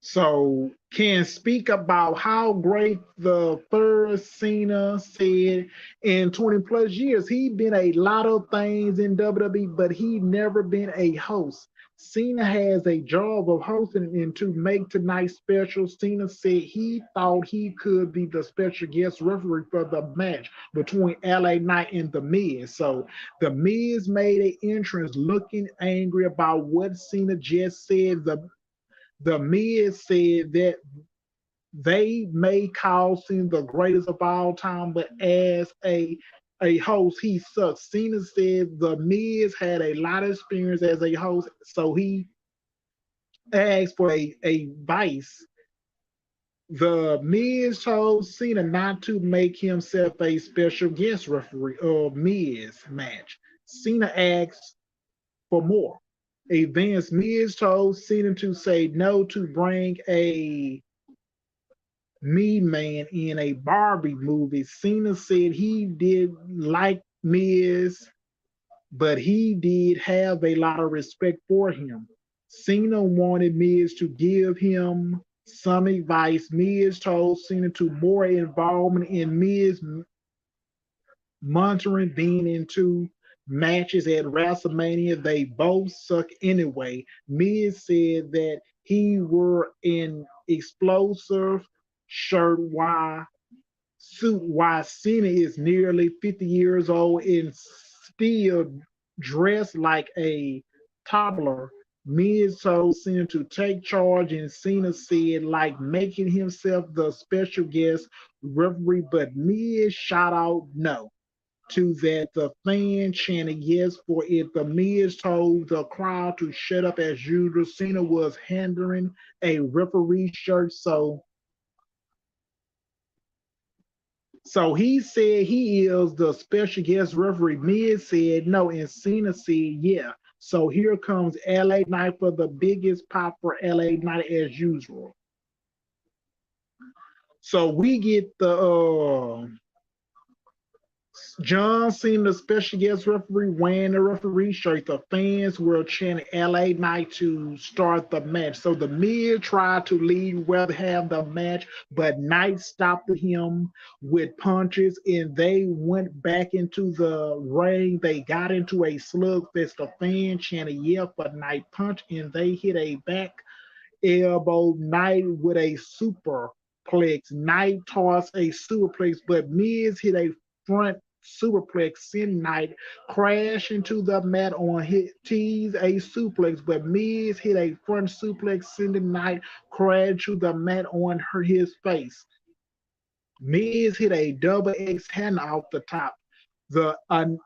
so can speak about how great the first Cena said in 20 plus years. He been a lot of things in WWE, but he never been a host. Cena has a job of hosting, and to make tonight special, Cena said he thought he could be the special guest referee for the match between LA Knight and The Miz. So The Miz made an entrance looking angry about what Cena just said. The Miz said that they may call Cena the greatest of all time, but as a host, he sucks. Cena said the Miz had a lot of experience as a host, so he asked for a vice. The Miz told Cena not to make himself a special guest referee of Miz match. Cena asked for more. Advance Miz told Cena to say no to bring a Me Man in a Barbie movie. Cena said he did like Miz, but he did have a lot of respect for him. Cena wanted Miz to give him some advice. Miz told Cena to more involvement in Miz monitoring being into matches at WrestleMania. They both suck anyway. Miz said that he wore an explosive shirt while Cena is nearly 50 years old and still dressed like a toddler. Miz told Cena to take charge, and Cena said, like making himself the special guest referee, but Miz shot out no to that. The fan chanted yes for it. The Miz told the crowd to shut up as usual. Cena was handling a referee shirt, so he said he is the special guest referee. Miz said no, and Cena said yeah. So here comes LA Knight for the biggest pop for LA Knight as usual. So we get the John Cena, the special guest referee, wearing the referee shirt. The fans were chanting LA Knight to start the match. So the Miz tried to lead well to have the match, but Knight stopped him with punches and they went back into the ring. They got into a slugfest. The fans chanted yeah for Knight punch and they hit a back elbow Knight with a superplex. Knight tossed a superplex, but Miz hit a front superplex. Sin Knight crashed into the mat on his tease a suplex, but Miz hit a front suplex. Sending Knight crashed to the mat on his face. Miz hit a double X hand off the top. The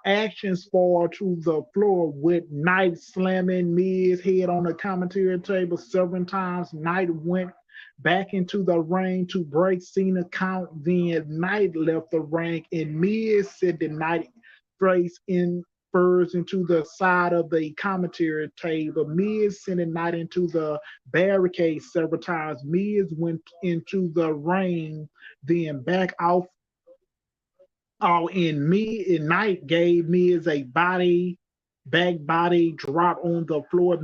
action spar to the floor with Knight slamming Miz head on the commentary table several times. Knight went back into the ring to break Cena count. Then Knight left the ring and Miz said the Knight face in first into the side of the commentary table. Miz sent Knight into the barricade several times. Miz went into the ring, then back out. Oh, and me and Knight gave Miz a body drop on the floor.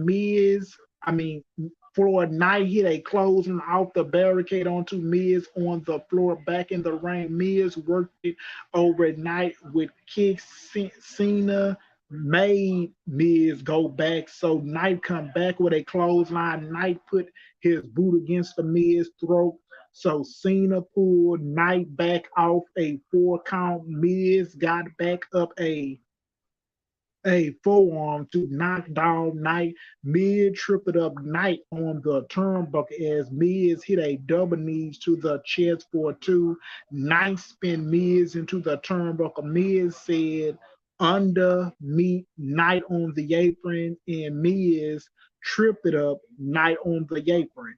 Floor Knight hit a closing off the barricade onto Miz on the floor back in the ring. Miz worked it over at Knight with kicks. Cena made Miz go back, so Knight come back with a clothesline. Knight put his boot against the Miz throat. So Cena pulled Knight back off a 4 count. Miz got back up a forearm to knock down Knight. Miz tripped up Knight on the turnbuckle as Miz hit a double knees to the chest for 2. Knight spin Miz into the turnbuckle. Miz said under meet Knight on the apron, and Miz tripped it up Knight on the apron.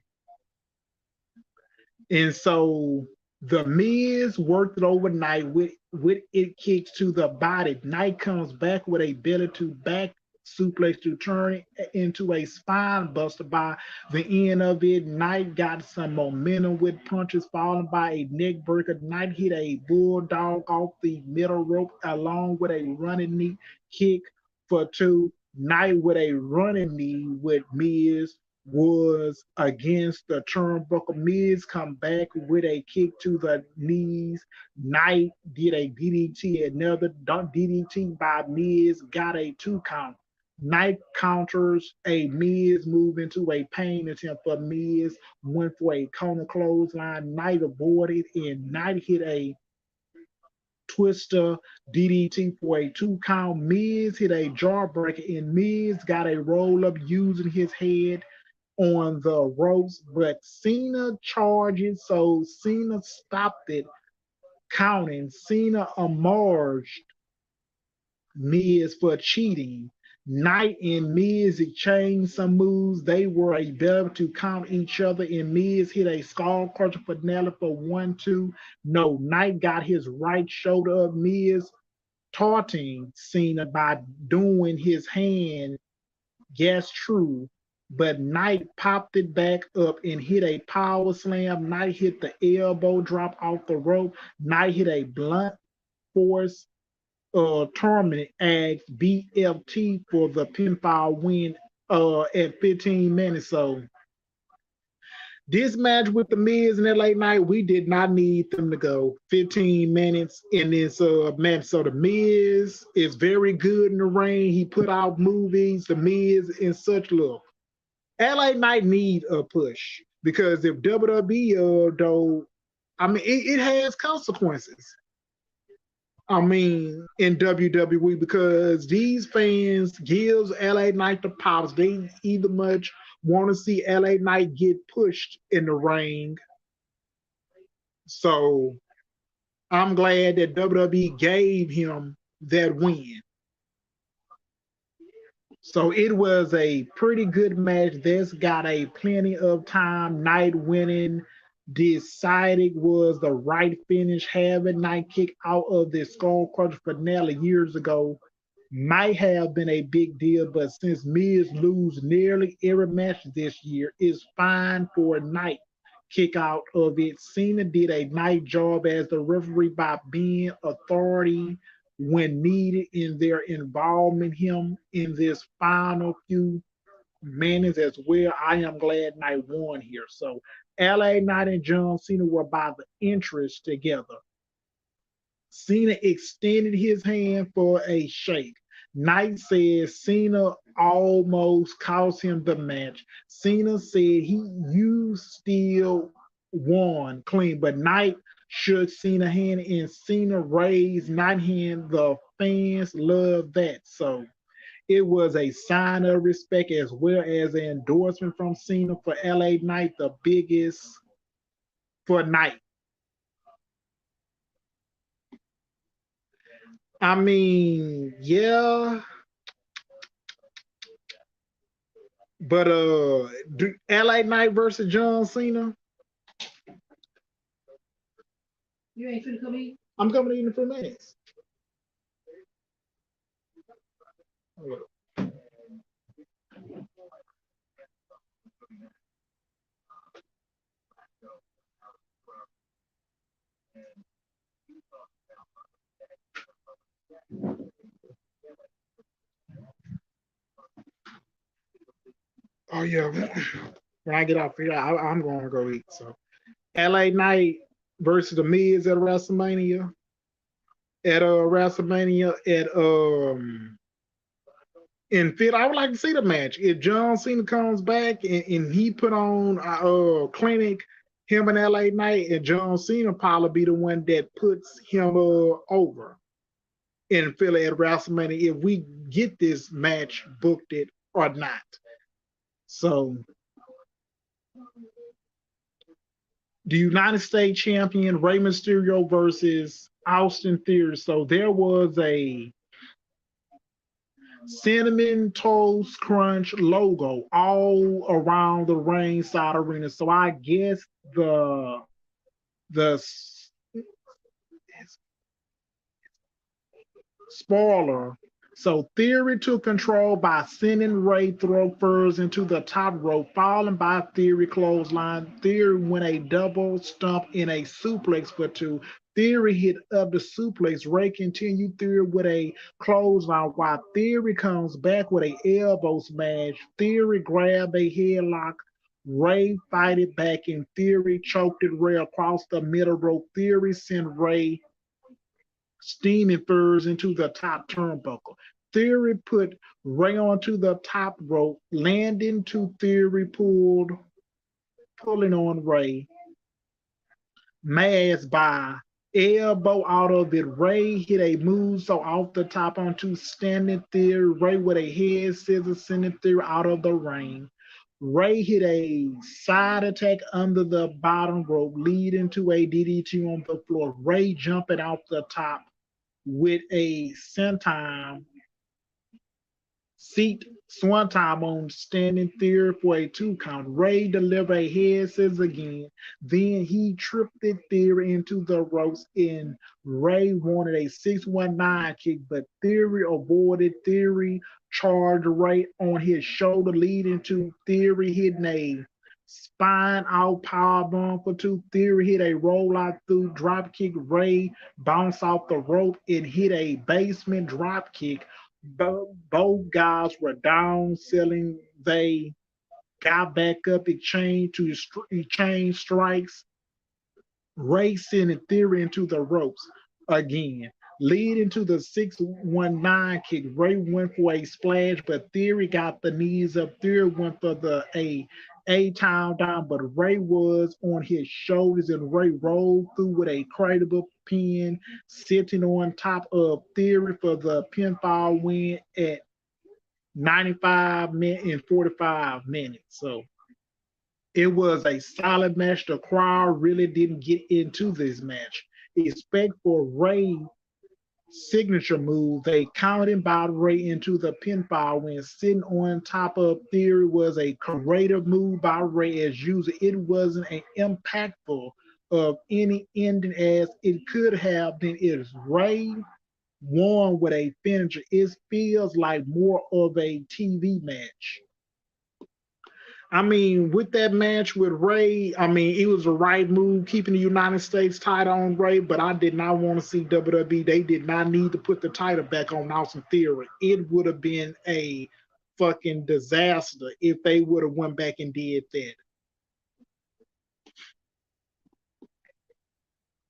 And so the Miz worked it overnight with it kicks to the body. Knight comes back with a belly to back suplex to turn into a spine buster. By the end of it, Knight got some momentum with punches followed by a neck breaker. Knight hit a bulldog off the middle rope along with a running knee kick for 2. Knight with a running knee with Miz was against the turnbuckle. Miz come back with a kick to the knees. Knight did a DDT, another DDT by Miz, got a 2 count. Knight counters a Miz move into a pain attempt for Miz, went for a corner clothesline. Knight avoided and Knight hit a twister DDT for a 2 count. Miz hit a jawbreaker and Miz got a roll up using his head on the ropes, but Cena charges, so Cena stopped it counting. Cena emerged Miz for cheating. Knight and Miz exchanged some moves. They were able to count each other, and Miz hit a skull crusher finale for 1-2. No, Knight got his right shoulder up. Miz taunting Cena by doing his hand. Yes, true. But Knight popped it back up and hit a power slam. Knight hit the elbow drop off the rope. Knight hit a blunt force tournament axe BFT for the pinfall win at 15 minutes. So this match with the Miz and LA Knight, we did not need them to go 15 minutes in this match. So the Miz is very good in the ring. He put out movies. The Miz in such look. LA Knight need a push because if WWE though, I mean it has consequences. I mean, in WWE because these fans gives LA Knight the pops. They either much want to see LA Knight get pushed in the ring. So I'm glad that WWE gave him that win. So it was a pretty good match. This got a plenty of time. Knight winning decided was the right finish. Having Knight kick out of the Skull Crusher finale years ago might have been a big deal, but since Miz lose nearly every match this year, it's fine for a Knight kick out of it. Cena did a nice job as the referee by being authority when needed in their involvement him in this final few minutes as well. I am glad Knight won here. So LA Knight and John Cena were by the interest together. Cena extended his hand for a shake. Knight says Cena almost cost him the match. Cena said you still won clean, but Knight shook Cena hand and Cena raised Knight hand. The fans love that. So it was a sign of respect as well as an endorsement from Cena for LA Knight, the biggest for Knight. I mean, yeah, but LA Knight versus John Cena. You ain't finna come eat? I'm coming in a few minutes. Oh yeah, when I get off here, I'm going to go eat. So LA Knight versus the Miz at WrestleMania. At WrestleMania at in fit. I would like to see the match. If John Cena comes back and he put on clinic, him and LA Knight, and John Cena probably be the one that puts him over in Philly at WrestleMania if we get this match booked it or not. So the United States champion Rey Mysterio versus Austin Theory. So there was a cinnamon toast crunch logo all around the ringside arena. So I guess the spoiler. So Theory took control by sending Ray throw furs into the top rope, falling by Theory clothesline. Theory went a double stump in a suplex for two. Theory hit up the suplex. Ray continued Theory with a clothesline while Theory comes back with a elbow smash. Theory grabbed a headlock. Ray fight it back and Theory choked it Ray across the middle rope. Theory sent Ray steaming furs into the top turnbuckle. Theory put Ray onto the top rope, landing to Theory pulling on Ray. Mass by elbow out of it. Ray hit a move so off the top onto standing Theory. Ray with a head scissor sending Theory out of the ring. Ray hit a side attack under the bottom rope, leading to a DDT on the floor. Ray jumping off the top with a senton seat swanton on standing Theory for a 2 count. Ray delivered a head scissors again. Then he tripped the Theory into the ropes and Ray wanted a 619 kick, but Theory avoided. Theory charged Ray on his shoulder, leading to Theory hitting a spine out power bomb for two. Theory hit a rollout through drop kick. Ray bounced off the rope and hit a basement drop kick Both guys were down selling. They got back up, exchange strikes, racing in theory into the ropes again. Leading to the 619 kick, Ray went for a splash, but Theory got the knees up. Theory went for the A town down, but Ray was on his shoulders, and Ray rolled through with a credible pin, sitting on top of Theory for the pinfall win at 95 minutes and 45 minutes. So it was a solid match. The crowd really didn't get into this match. Expect for Ray signature move. They counted Bob Ray into the pinfall when sitting on top of Theory was a creative move by Ray as usual. It wasn't an impactful of any ending as it could have been. It is Ray won with a finisher. It feels like more of a TV match. I mean, with that match with Ray, I mean, it was the right move keeping the United States title on Ray, but I did not want to see WWE. They did not need to put the title back on Austin Theory. It would have been a fucking disaster if they would have went back and did that.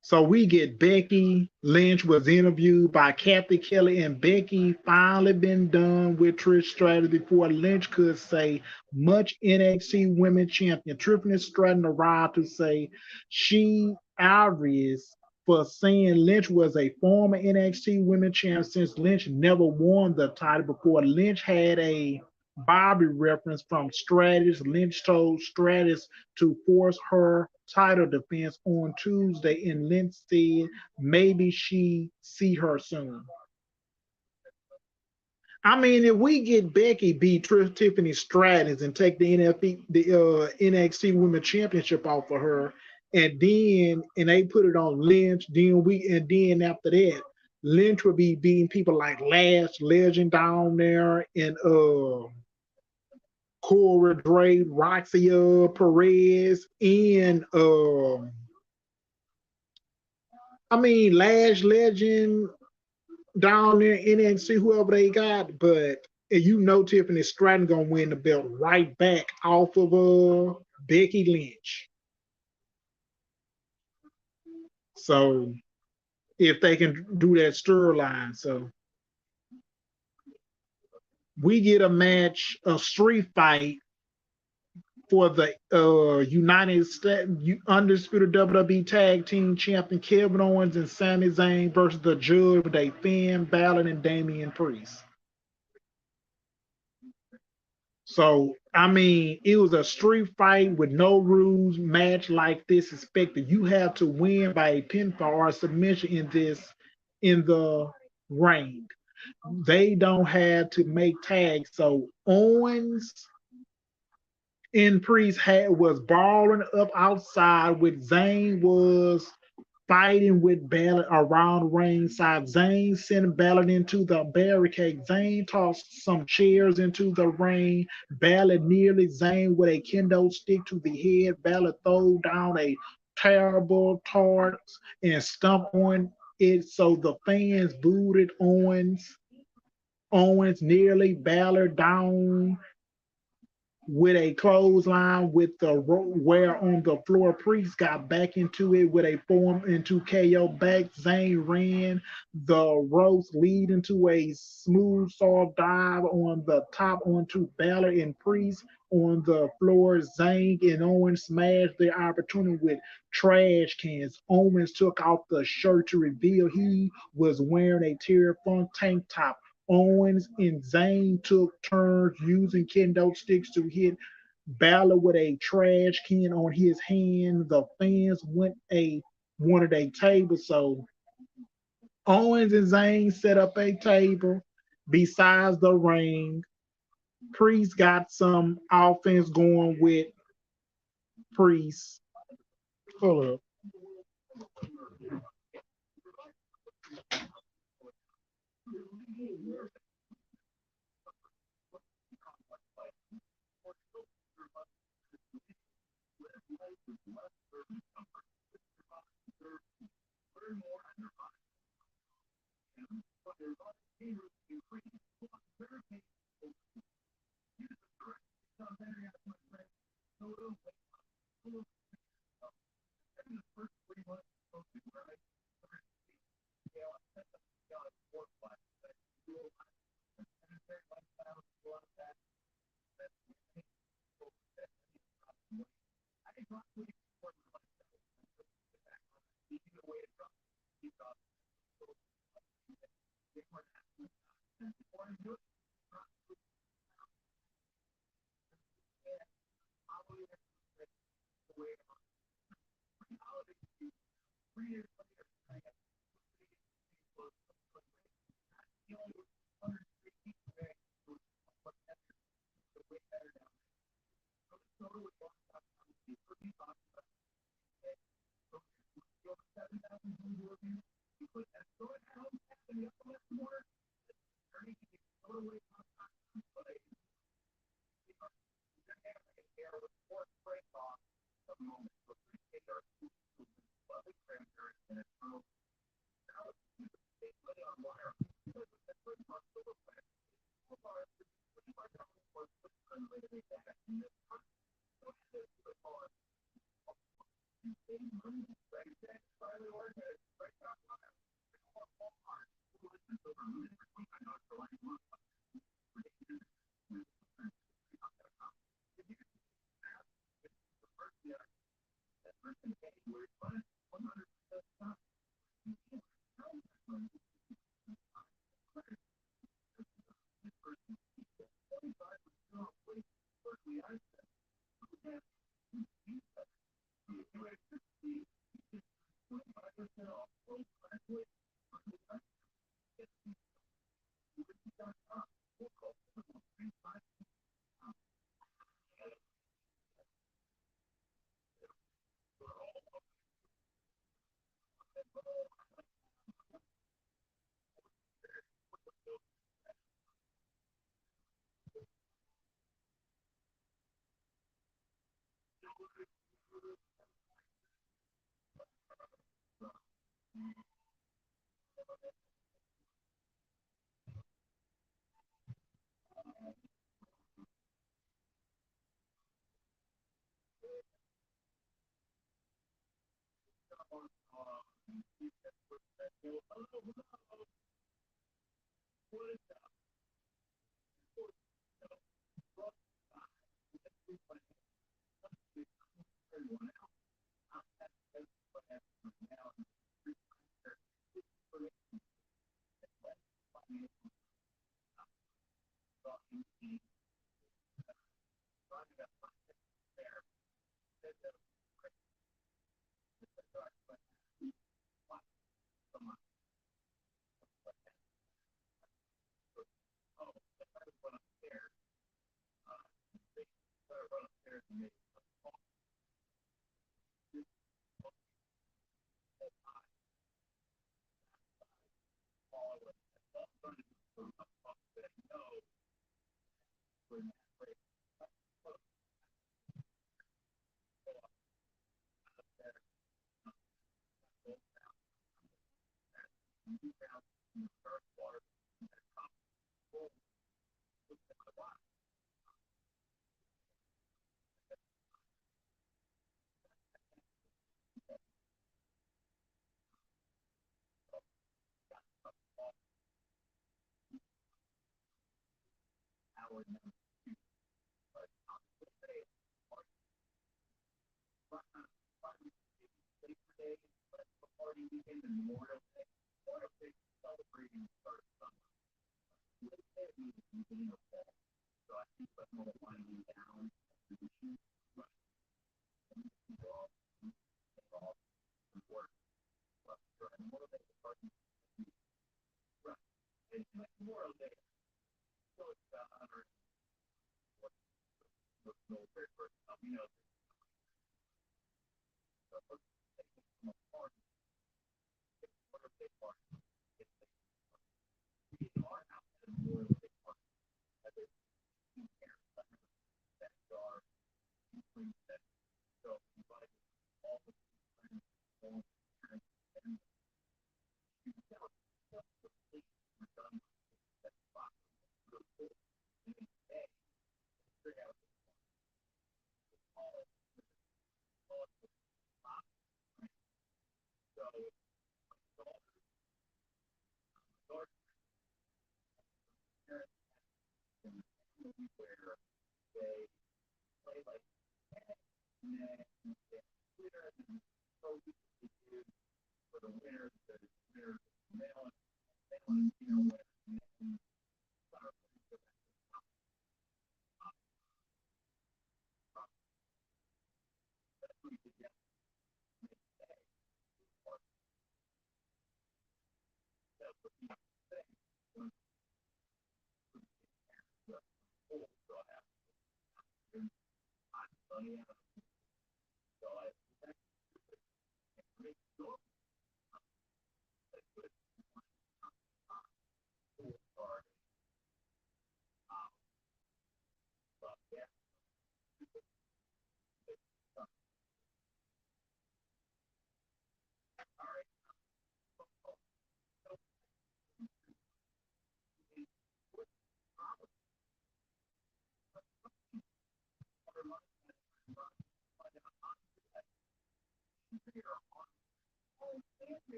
So we get Becky Lynch was interviewed by Kathy Kelly, and Becky finally been done with Trish Stratus before Lynch could say much. NXT Women Champion Triple Stratton arrived to say she outrageous for saying Lynch was a former NXT Women Champion since Lynch never won the title before. Lynch had a Bobby reference from Stratus. Lynch told Stratus to force her title defense on Tuesday, and Lynch said maybe she see her soon. I mean, if we get Becky beat Tiffany Stratton and take the NXT Women's Championship off of her, and they put it on Lynch, then after that, Lynch would be beating people like Lash Legend down there and Cora Drake, Roxy Perez, and I mean Lash Legend down there in NXT, whoever they got, but you know Tiffany Stratton gonna win the belt right back off of Becky Lynch. So if they can do that storyline, so we get a match, a street fight for the United States undisputed WWE Tag Team Champion Kevin Owens and Sami Zayn versus the Judge with a Finn Balor and Damian Priest. So I mean, it was a street fight with no rules match like this expected. You have to win by a pinfall or a submission in the ring. They don't have to make tags. So Owens and Priest was balling up outside with Zayn was fighting with Balor around ringside. Zayn sent Balor into the barricade. Zayn tossed some chairs into the ring. Balor nearly Zayn with a kendo stick to the head. Balor threw down a terrible tarts and stumped on it. So the fans booted Owens. Owens nearly Balor down with a clothesline with the where on the floor. Priest got back into it with a form into KO back. Zayn ran the ropes leading to a smooth soft dive on the top onto Balor and Priest on the floor. Zayn and Owens smashed their opportunity with trash cans. Owens took off the shirt to reveal he was wearing a Terry Funk tank top. Owens and Zayn took turns using kendo sticks to hit Balor with a trash can on his hand. The fans wanted a table, so Owens and Zayn set up a table besides the ring. Priest got some offense going with Priest. Hold up.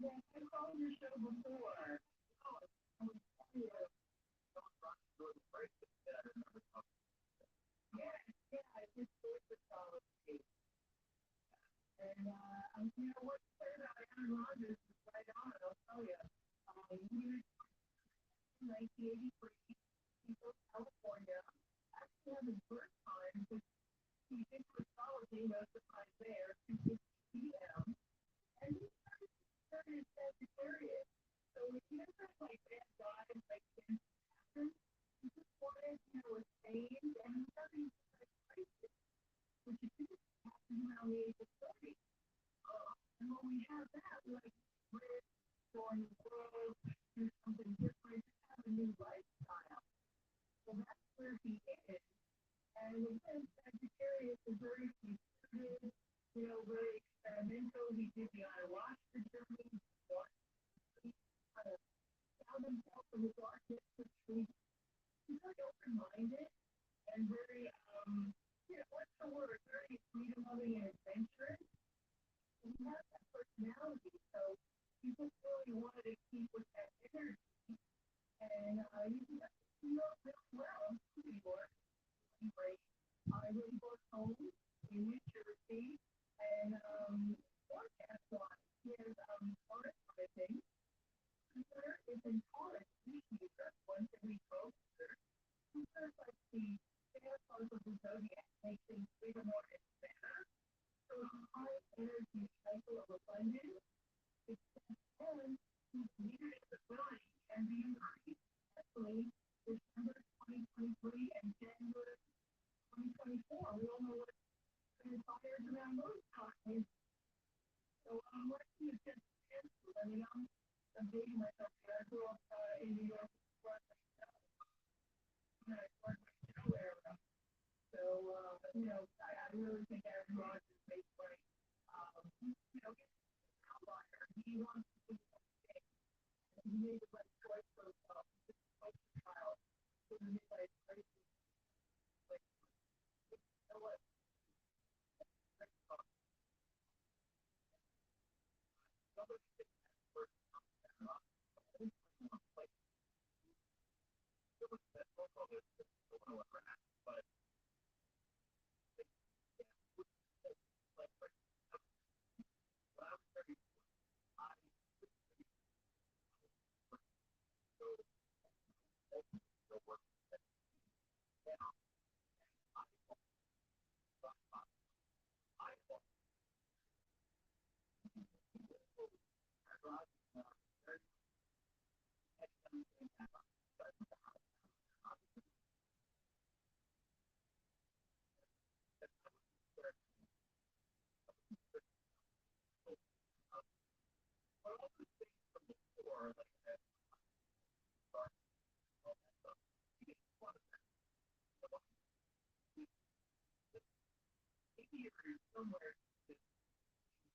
Yeah, I called your show before. Yeah, yeah, I just thought the solid state. And you know what's said about Aaron Rodgers is right on. I'll tell you. He was in 1983. He from California. Actually, had his birth time because he did Christology most of the time there, 2:50 p.m. And he started Sagittarius. So if you ever have like bad guys like Tim Patton, he just wanted, a change, and he started like crazy, which is just happened around the age of 30. And when we have that, we're like, we're going to grow, do something different, have a new lifestyle. So that's where he is. And again, Sagittarius is very conservative, very experimental. He did the ayahuasca journey, he kind of found himself in the darkness, which he's very open-minded and very, what's the word? Very freedom-loving and adventurous. And he has that personality, so he just really wanted to keep with that energy. And he knows really well who he was. Great. I really work home in New Jersey, and broadcast wise, he has Taurus rising. Jupiter is in Taurus this year, once every 12 years. Jupiter is like the stars of the zodiac, makes things bigger, more and better. So it's a high energy cycle of abundance. It's and whose leadership ability can be increased, especially December 2023 and January 2024. We all know what transpires around those times. So what do you just answer? I mean, I'm dating myself here. I grew up in New York, and I worked my show era. So, I really think Aaron Rodgers makes great. He's an outlier. He wants to do something. He made the right choice for himself. He's a poster child for the midlife crisis. Like, you know what? Somewhere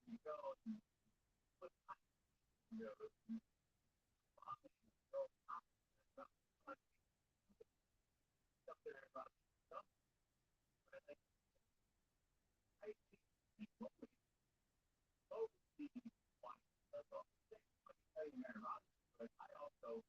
you go, up there about stuff. But I think I see both the one. That's all. I tell you, Aaron Rodgers, but I also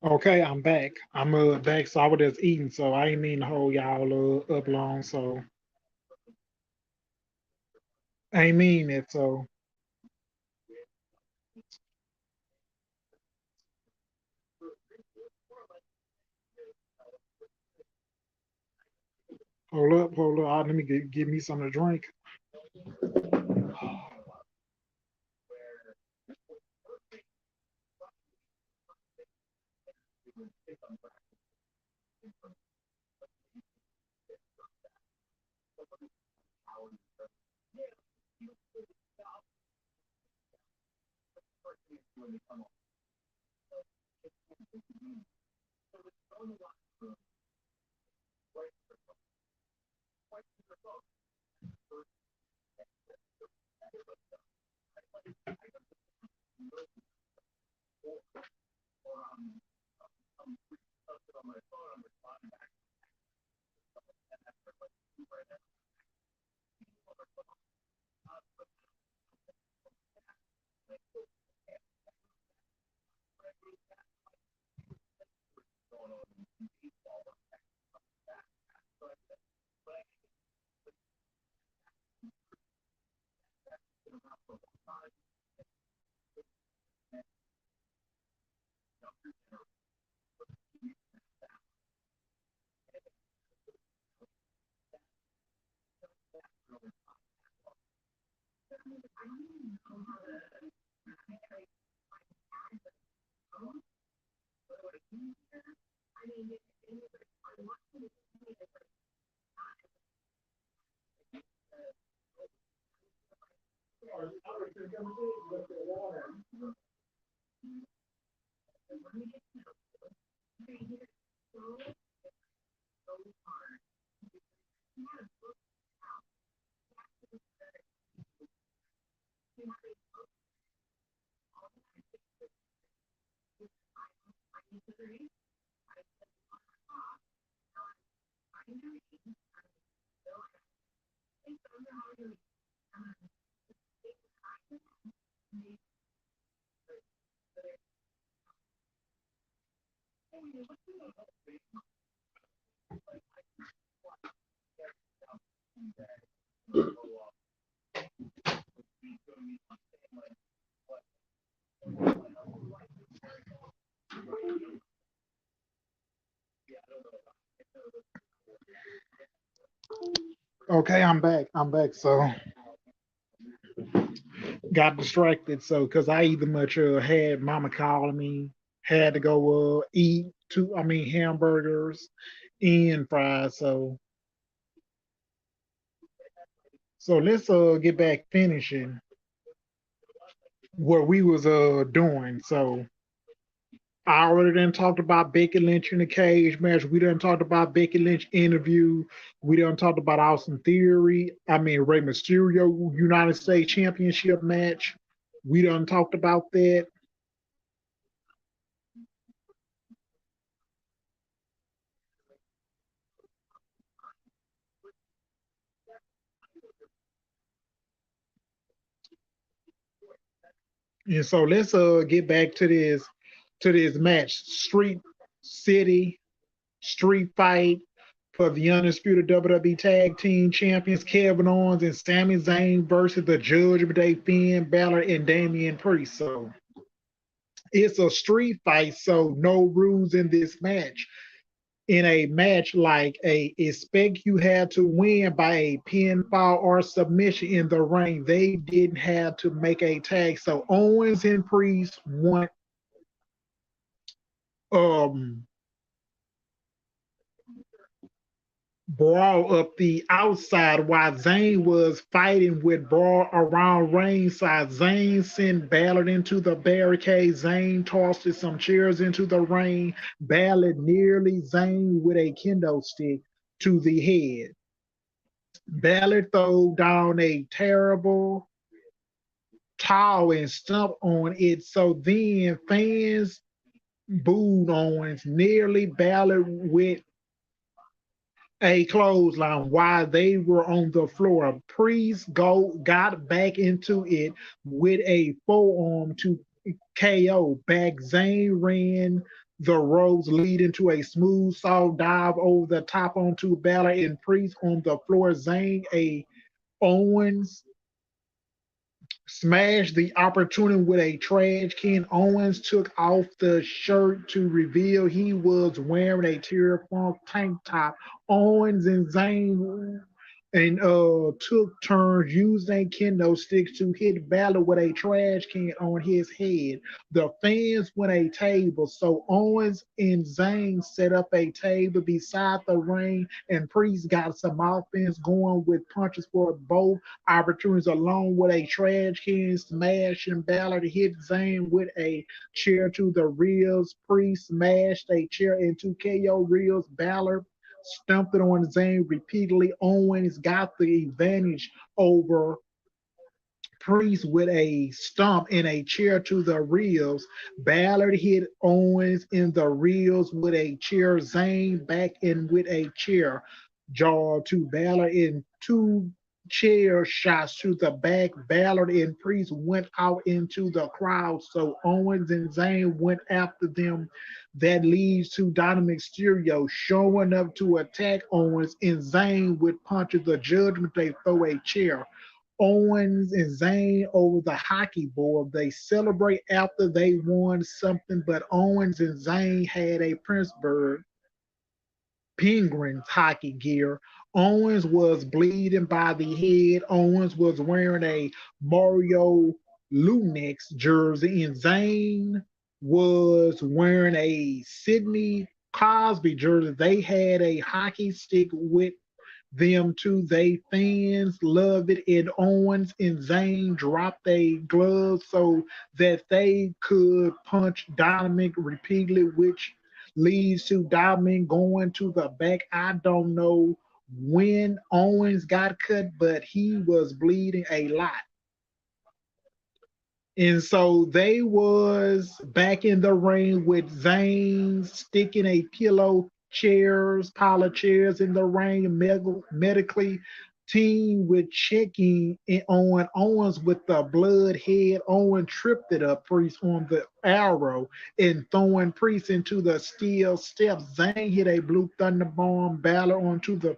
Okay, I'm back. I'm back, so I was just eating, so I ain't mean to hold y'all up long. So I ain't mean it. So hold up. Let me give me something to drink. Okay, I'm back. I'm back. So got distracted. So because I either much had mama calling me, had to go eat two. I mean hamburgers and fries. So let's get back finishing what we was doing. So I already done talked about Becky Lynch in the cage match. We done talked about Becky Lynch interview. We done talked about Austin Theory. I mean Rey Mysterio United States Championship match. We done talked about that. And so let's get back to this match. Street City Street Fight for the undisputed WWE Tag Team Champions Kevin Owens and Sami Zayn versus the Judgment Day Finn Balor and Damian Priest. So it's a street fight, so no rules in this match. In a match like a expect you had to win by a pinfall or submission in the ring, they didn't have to make a tag. So Owens and Priest won um brawl up the outside while Zayn was fighting with brawl around ringside. Zayn sent Ballard into the barricade. Zayn tossed some chairs into the ring. Ballard nearly Zayn with a kendo stick to the head. Ballard threw down a terrible towel and stumped on it. So then fans booed Owens. Nearly Ballard with a clothesline while they were on the floor. Priest got back into it with a forearm to KO. Back Zayn ran the ropes leading to a smooth saw dive over the top onto Balor and Priest on the floor. Zayn a Owens smashed the opportunity with a trash can. Owens took off the shirt to reveal he was wearing a Terror Funk tank top. Owens and Zayn and took turns using kendo sticks to hit Balor with a trash can on his head. The fans went a table, so Owens and Zayn set up a table beside the ring, and Priest got some offense going with punches for both opportunities, along with a trash can smash and Balor to hit Zayn with a chair to the ribs. Priest smashed a chair into KO ribs. Balor stumped it on Zayn repeatedly. Owens got the advantage over Priest with a stomp and a chair to the ribs. Ballard hit Owens in the ribs with a chair. Zayn back in with a chair. Jaw to Ballard in two chair shots to the back. Ballard and Priest went out into the crowd, so Owens and Zayn went after them. That leads to Dominic Mysterio showing up to attack Owens and Zayn with punches. The Judgment Day throw a chair. Owens and Zayn over the hockey board. They celebrate after they won something, but Owens and Zayn had a Princeburg Penguins hockey gear. Owens was bleeding by the head. Owens was wearing a Mario Lunex jersey, and Zayn was wearing a Sidney Cosby jersey. They had a hockey stick with them too. They fans loved it, and Owens and Zayn dropped their gloves so that they could punch Dominic repeatedly, which leads to Dominic going to the back. I don't know when Owens got cut, but he was bleeding a lot. And so they was back in the ring with Zayn sticking a pile of chairs in the ring, medically team with checking on Owens with the blood head. Owen tripped it up Priest on the arrow and throwing Priest into the steel steps. Zayn hit a blue thunder bomb Balor onto the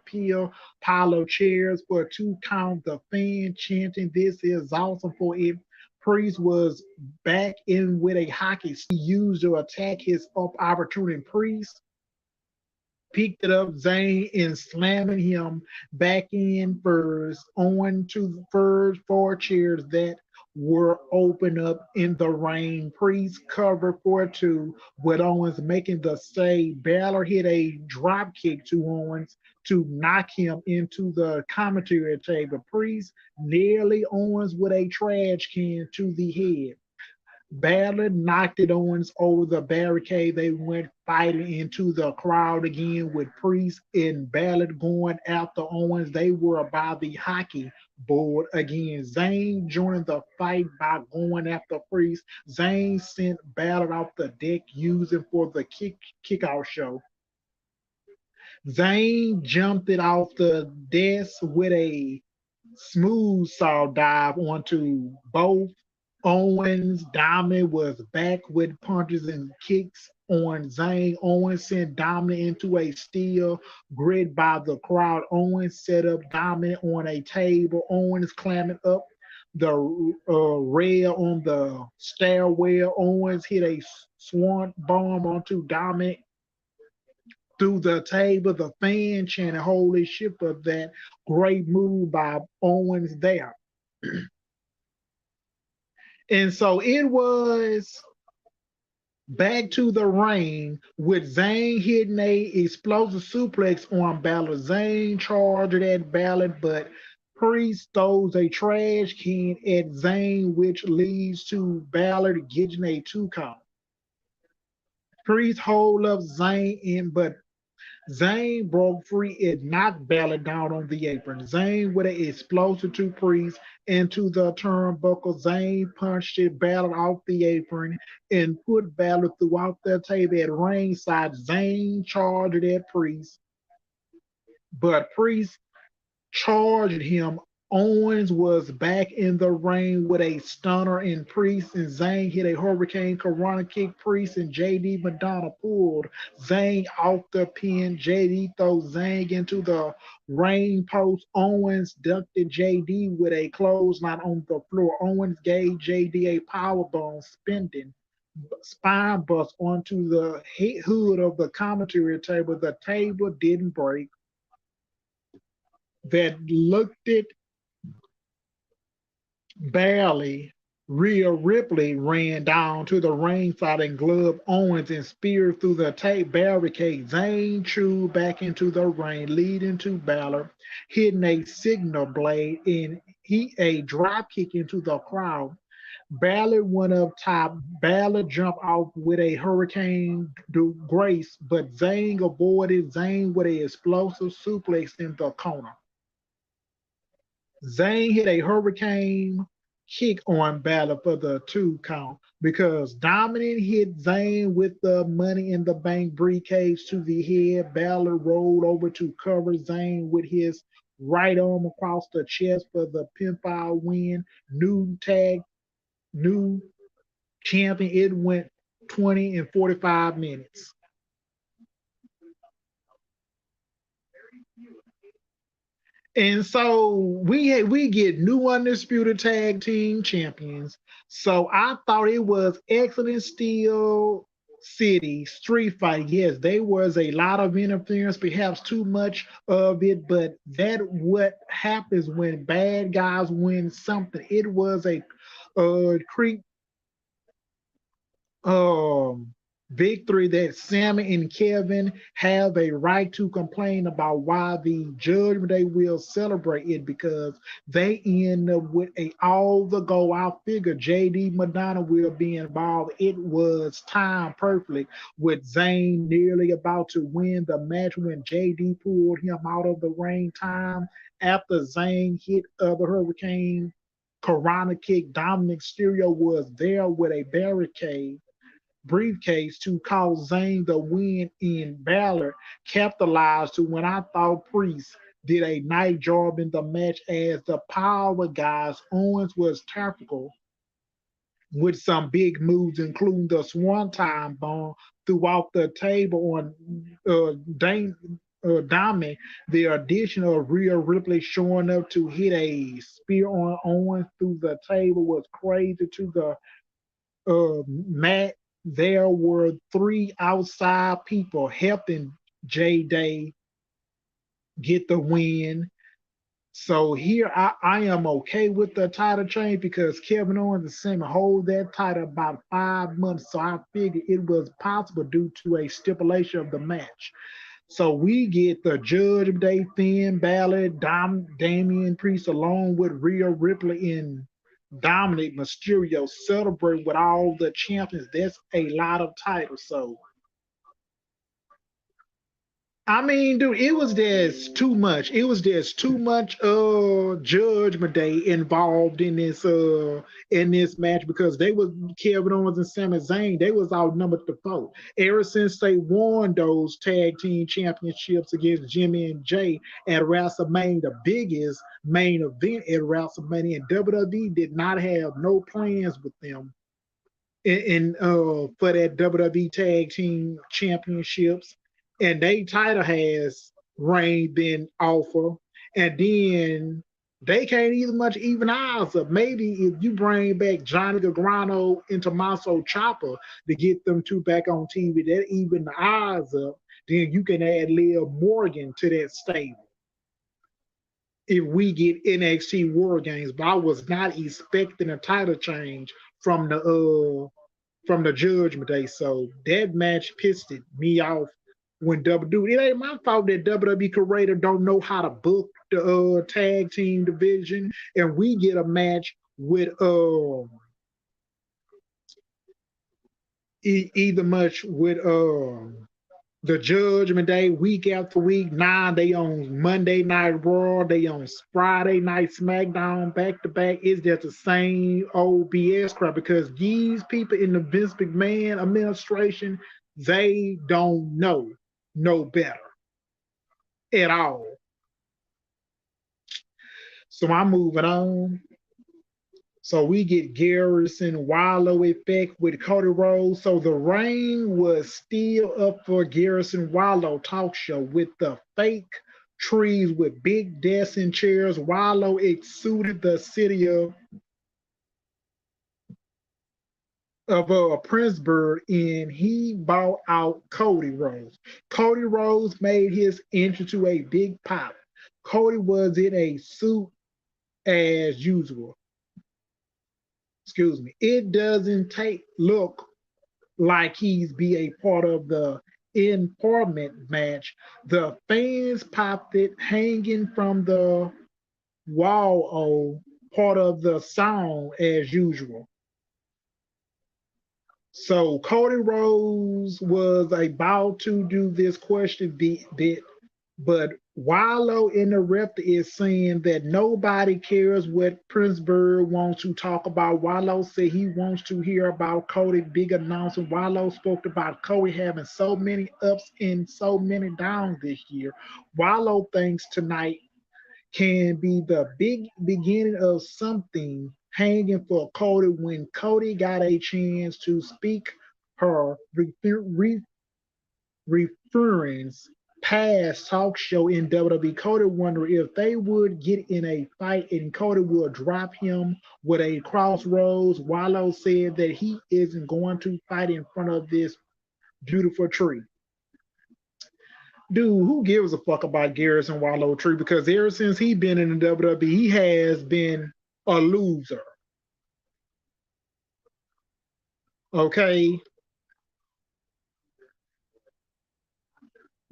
pile of chairs for a 2 count. The fan chanting, "This is awesome" for it. Priest was back in with a hockey. He used to attack his opportunity. Priest picked it up, Zayn, and slamming him back in first on to the first four chairs that were open up in the ring. Priest covered for two, with Owens making the save. Balor hit a drop kick to Owens to knock him into the commentary table. Priest nearly Owens with a trash can to the head. Balor knocked it Owens over the barricade. They went fighting into the crowd again with Priest and Balor going after Owens. They were by the hockey board again. Zayn joined the fight by going after Priest. Zayn sent Balor off the deck using for the kickout show. Zayn jumped it off the desk with a smooth saw dive onto both Owens. Dominic was back with punches and kicks on Zayn. Owens sent Dominic into a steel grid by the crowd. Owens set up Dominic on a table. Owens climbing up the rail on the stairwell. Owens hit a swan bomb onto Dominic through the table. The fan chanted holy shit for that great move by Owens there. And so it was back to the ring with Zayn hitting a explosive suplex on Balor. Zayn charged at Balor, but Priest throws a trash can at Zayn, which leads to Balor getting a 2 count. Priest hold up Zayn in, but Zayn broke free and knocked Balor down on the apron. Zayn with an explosive to Priest into the turnbuckle. Zayn punched it Balor off the apron and put Balor throughout the table at ringside. Zayn charged at Priest, but Priest charged him. Owens was back in the ring with a stunner in Priest, and Zayn hit a Hurricane Corona kick. Priest and JD Madonna pulled Zayn off the pin. JD throws Zayn into the ring post. Owens ducked JD with a clothesline on the floor. Owens gave JD a powerbomb spine bust onto the hood of the commentary table. The table didn't break. That looked it barely. Rhea Ripley ran down to the ringside and gloved Owens and speared through the tape barricade. Zayn chewed back into the ring, leading to Balor, hitting a signal blade and he a drop kick into the crowd. Balor went up top. Balor jumped off with a hurricane grace, but Zayn avoided Zayn with an explosive suplex in the corner. Zayn hit a hurricane kick on Balor for the 2 count because Dominic hit Zayn with the money in the bank briefcase to the head. Balor rolled over to cover Zayn with his right arm across the chest for the pinfall win. New champion. It went 20 and 45 minutes. And so we get new undisputed tag team champions. So I thought it was excellent Steel City street fight. Yes, there was a lot of interference, perhaps too much of it, but that what happens when bad guys win something. It was a creep um, victory that Sammy and Kevin have a right to complain about why the judgment they will celebrate it because they end up with a all the go out figure. JD Madonna will be involved. It was time perfect with Zayn nearly about to win the match when JD pulled him out of the ring time after Zayn hit the Hurricane Corona kick. Dominic Mysterio was there with a barricade briefcase to cause Zayn the win in Balor capitalized to when I thought Priest did a nice job in the match as the power guys. Owens was tactical with some big moves, including the swan-time bomb throughout the table on Diamond. The addition of Rhea Ripley showing up to hit a spear on Owens through the table was crazy to the mat. There were three outside people helping J Day get the win. So here I am okay with the title change because Kevin Owens and Sammy hold that title about 5 months. So I figured it was possible due to a stipulation of the match. So we get the Judgment Day, Finn Balor, Damian Priest, along with Rhea Ripley and Dominic Mysterio celebrate with all the champions. That's a lot of titles. So I mean, dude, it was just too much. It was just too much Judgment Day involved in this match because they was Kevin Owens and Sami Zayn, they was outnumbered the foe. Ever since they won those tag team championships against Jimmy and Jay at WrestleMania, the biggest main event at WrestleMania, and WWE did not have no plans with them for that WWE Tag Team Championships, and they title has reign been offered, and then they can't even much even odds up. Maybe if you bring back Johnny Gargano and Tommaso Ciampa to get them two back on TV, that even the odds up. Then you can add Liv Morgan to that stable if we get NXT War Games. But I was not expecting a title change from the Judgment Day. So that match pissed me off when WWE. It ain't my fault that WWE creator don't know how to book the tag team division, and we get a match with either much with the Judgment Day week after week. Now they on Monday Night Raw, they on Friday Night SmackDown back to back. It's just the same old BS crap because these people in the Vince McMahon administration, they don't know no better at all. So I'm moving on. So we get Garrison Wallow effect with Cody Rhodes. So the reign was still up for Garrison Wallow talk show with the fake trees with big desks and chairs. Wallow exuded the city of Princeburg, and he bought out Cody Rhodes. Cody Rhodes made his entry to a big pop. Cody was in a suit as usual. Excuse me. It doesn't take look like he's be a part of the empowerment match. The fans popped it hanging from the wall of part of the song as usual. So Cody Rhodes was about to do this question bit, but Wallow in the rep is saying that nobody cares what Princeburg wants to talk about. Wallow said he wants to hear about Cody big announcement. Wallow spoke about Cody having so many ups and so many downs this year. Wallow thinks tonight can be the big beginning of something hanging for Cody when Cody got a chance to speak her reference past talk show in WWE. Cody wondered if they would get in a fight and Cody would drop him with a crossroads. Wallow said that he isn't going to fight in front of this beautiful tree. Dude, who gives a fuck about Garrison Wallow Tree? Because ever since he been in the WWE, he has been a loser. Okay,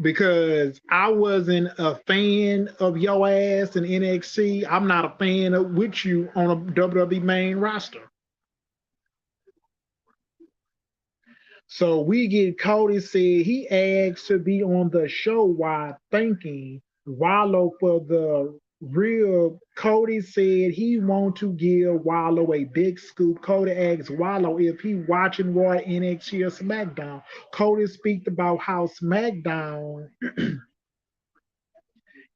because I wasn't a fan of your ass in NXT. I'm not a fan of with you on a WWE main roster. So we get Cody said he asked to be on the show while thanking Wallow for the real. Cody said he want to give Wallow a big scoop. Cody asked Wallow if he watching Raw, NXT, or SmackDown. Cody speaks about how SmackDown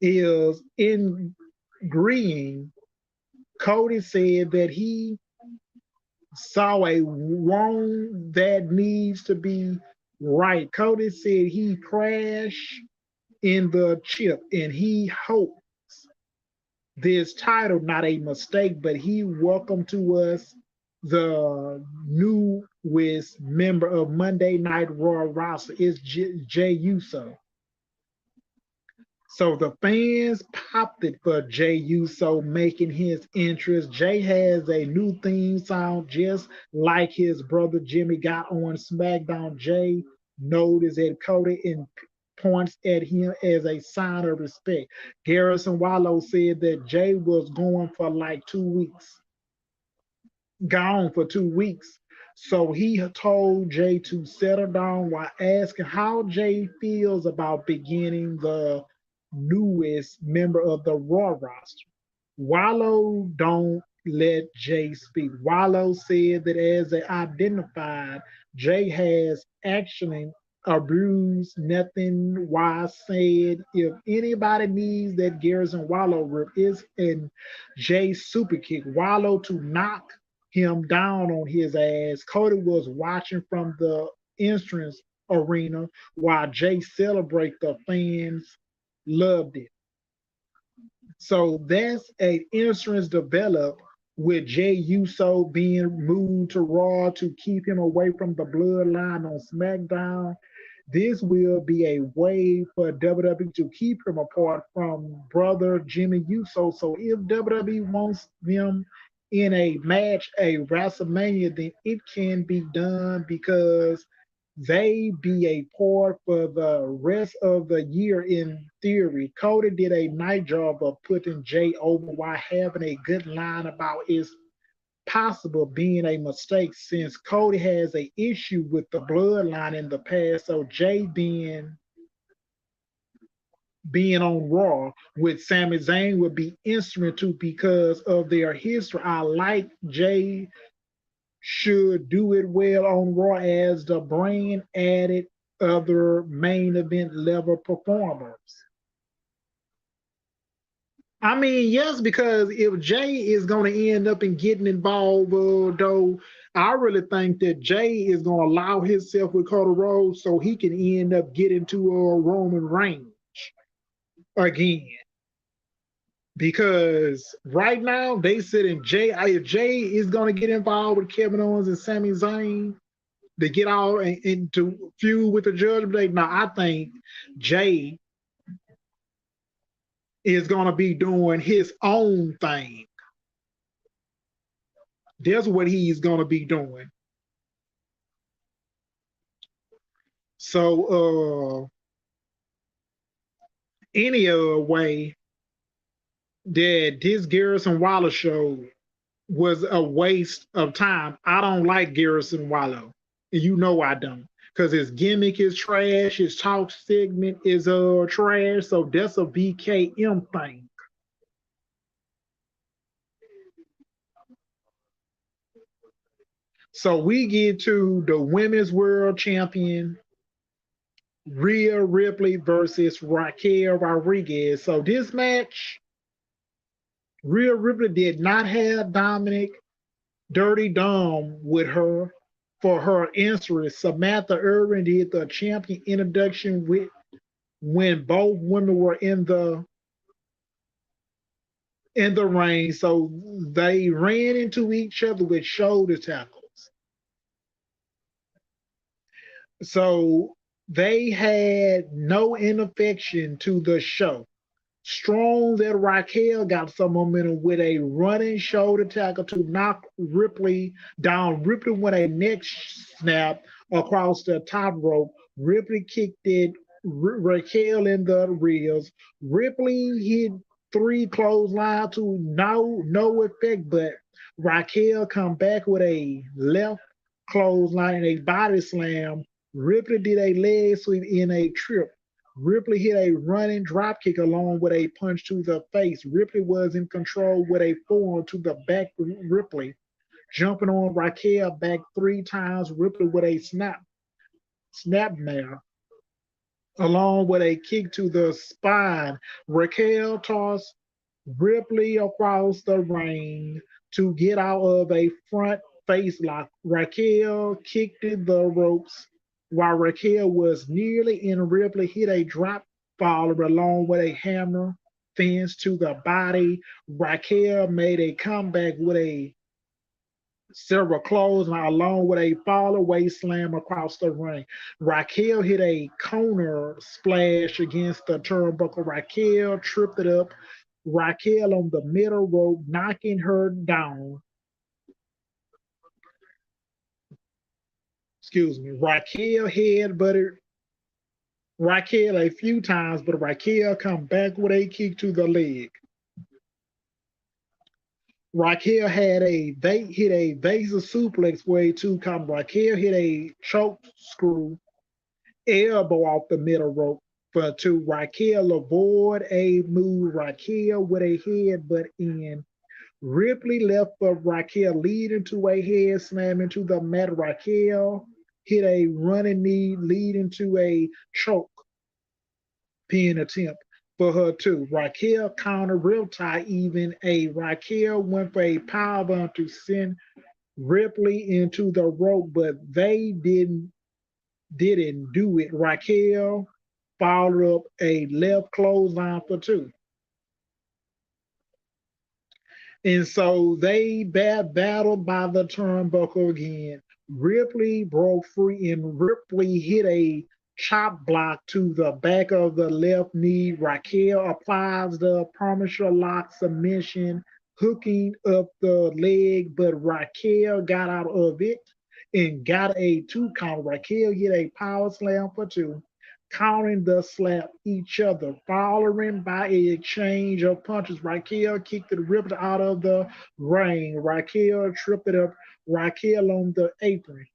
is in agreeing. Cody said that he saw a wrong that needs to be right. Cody said he crashed in the chip and he hopes this title not a mistake, but he welcomed to us the newest member of Monday Night Raw roster is Jay Uso. So the fans popped it for Jay Uso making his entrance. Jay has a new theme song just like his brother Jimmy got on SmackDown. Jay noticed that Cody and points at him as a sign of respect. Garrison Wallow said that Jay was going for like 2 weeks, gone for 2 weeks. So he told Jay to settle down while asking how Jay feels about beginning the newest member of the Raw roster. Wallow don't let Jay speak. Wallow said that as they identified, Jay has actually abused nothing wise said if anybody needs that Garrison Wallow rip is in Jay's super kick. Wallow to knock him down on his ass. Cody was watching from the entrance arena while Jay celebrate. The fans loved it. So that's a insurance developed with Jay Uso being moved to Raw to keep him away from the bloodline on SmackDown. This will be a way for WWE to keep him apart from brother Jimmy Uso. So if WWE wants them in a match, a WrestleMania, then it can be done because they be a part for the rest of the year in theory. Cody did a nice job of putting Jay over while having a good line about it's possible being a mistake since Cody has a issue with the bloodline in the past. So Jay being on Raw with Sami Zayn would be instrumental because of their history. I like Jay should do it well on Raw as the brand added other main event level performers. I mean, yes, because if Jay is going to end up in getting involved, though, I really think that Jay is going to allow himself with Cody Rhodes so he can end up getting to a Roman Reigns again. Because right now they said in Jay, if Jay is going to get involved with Kevin Owens and Sami Zayn, to get all into feud with the Judgment Day. Now, I think Jay is going to be doing his own thing. That's what he's going to be doing. So, any way that this Garrison Waller show was a waste of time. I don't like Garrison Wallow. You know I don't. Because his gimmick is trash, his talk segment is trash, so that's a BKM thing. So we get to the women's world champion, Rhea Ripley versus Raquel Rodriguez. So this match, Rhea Ripley did not have Dominic Dirty Dom with her for her entrance. Samantha Irvin did the champion introduction with when both women were in the ring. So they ran into each other with shoulder tackles. So they had no infection to the show. Strong that Raquel got some momentum with a running shoulder tackle to knock Ripley down. Ripley with a neck snap across the top rope. Ripley kicked it Raquel in the ribs. Ripley hit three clothesline to no effect, but Raquel come back with a left clothesline and a body slam. Ripley did a leg sweep in a trip. Ripley hit a running dropkick along with a punch to the face. Ripley was in control with a forearm to the back. Ripley jumping on Raquel back 3 times. Ripley with a snapmare along with a kick to the spine. Raquel tossed Ripley across the ring to get out of a front face lock. Raquel kicked the ropes while Raquel was nearly in. Ripley hit a drop follower along with a hammer fence to the body. Raquel made a comeback with a several clothes along with a fall away slam across the ring. Raquel hit a corner splash against the turnbuckle. Raquel tripped it up. Raquel on the middle rope, knocking her down. Excuse me. Raquel headbutted Raquel a few times, but Raquel come back with a kick to the leg. Raquel hit a Vasa suplex way to come. Raquel hit a choke screw elbow off the middle rope for two. Raquel avoid a move. Raquel with a headbutt in. Ripley left for Raquel leading to a head slam into the mat. Raquel hit a running knee leading to a choke pin attempt for her too. Raquel counter Riptide even a Raquel went for a powerbomb to send Ripley into the rope, but they didn't do it. Raquel followed up a left clothesline for two. And so they battled by the turnbuckle again. Ripley broke free and Ripley hit a chop block to the back of the left knee. Raquel applies the Parmesan lock submission, hooking up the leg, but Raquel got out of it and got a two count. Raquel hit a power slam for two, countering the slap each other, following by a exchange of punches. Raquel kicked it ripped out of the ring. Raquel tripped it up. Raquel on the apron.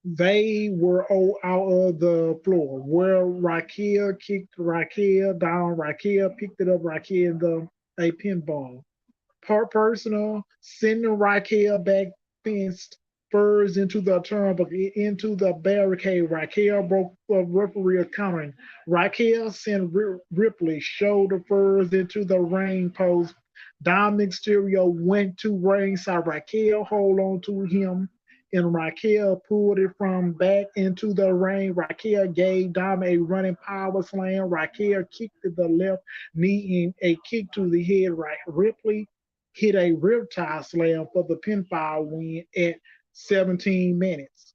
They were all out of the floor. Where Raquel kicked Raquel down. Raquel picked it up. Raquel the a pinball. Personal, sending Raquel back fenced Spurs into the turnbuckle, into the barricade. Raquel broke the referee countering. Raquel sent Ripley shoulder first into the ring post. Dominic Mysterio went to ringside. Raquel hold on to him, and Raquel pulled it from back into the ring. Raquel gave Dom a running power slam. Raquel kicked to the left knee and a kick to the head. Right, Ripley hit a riptide slam for the pinfall win at 17 minutes.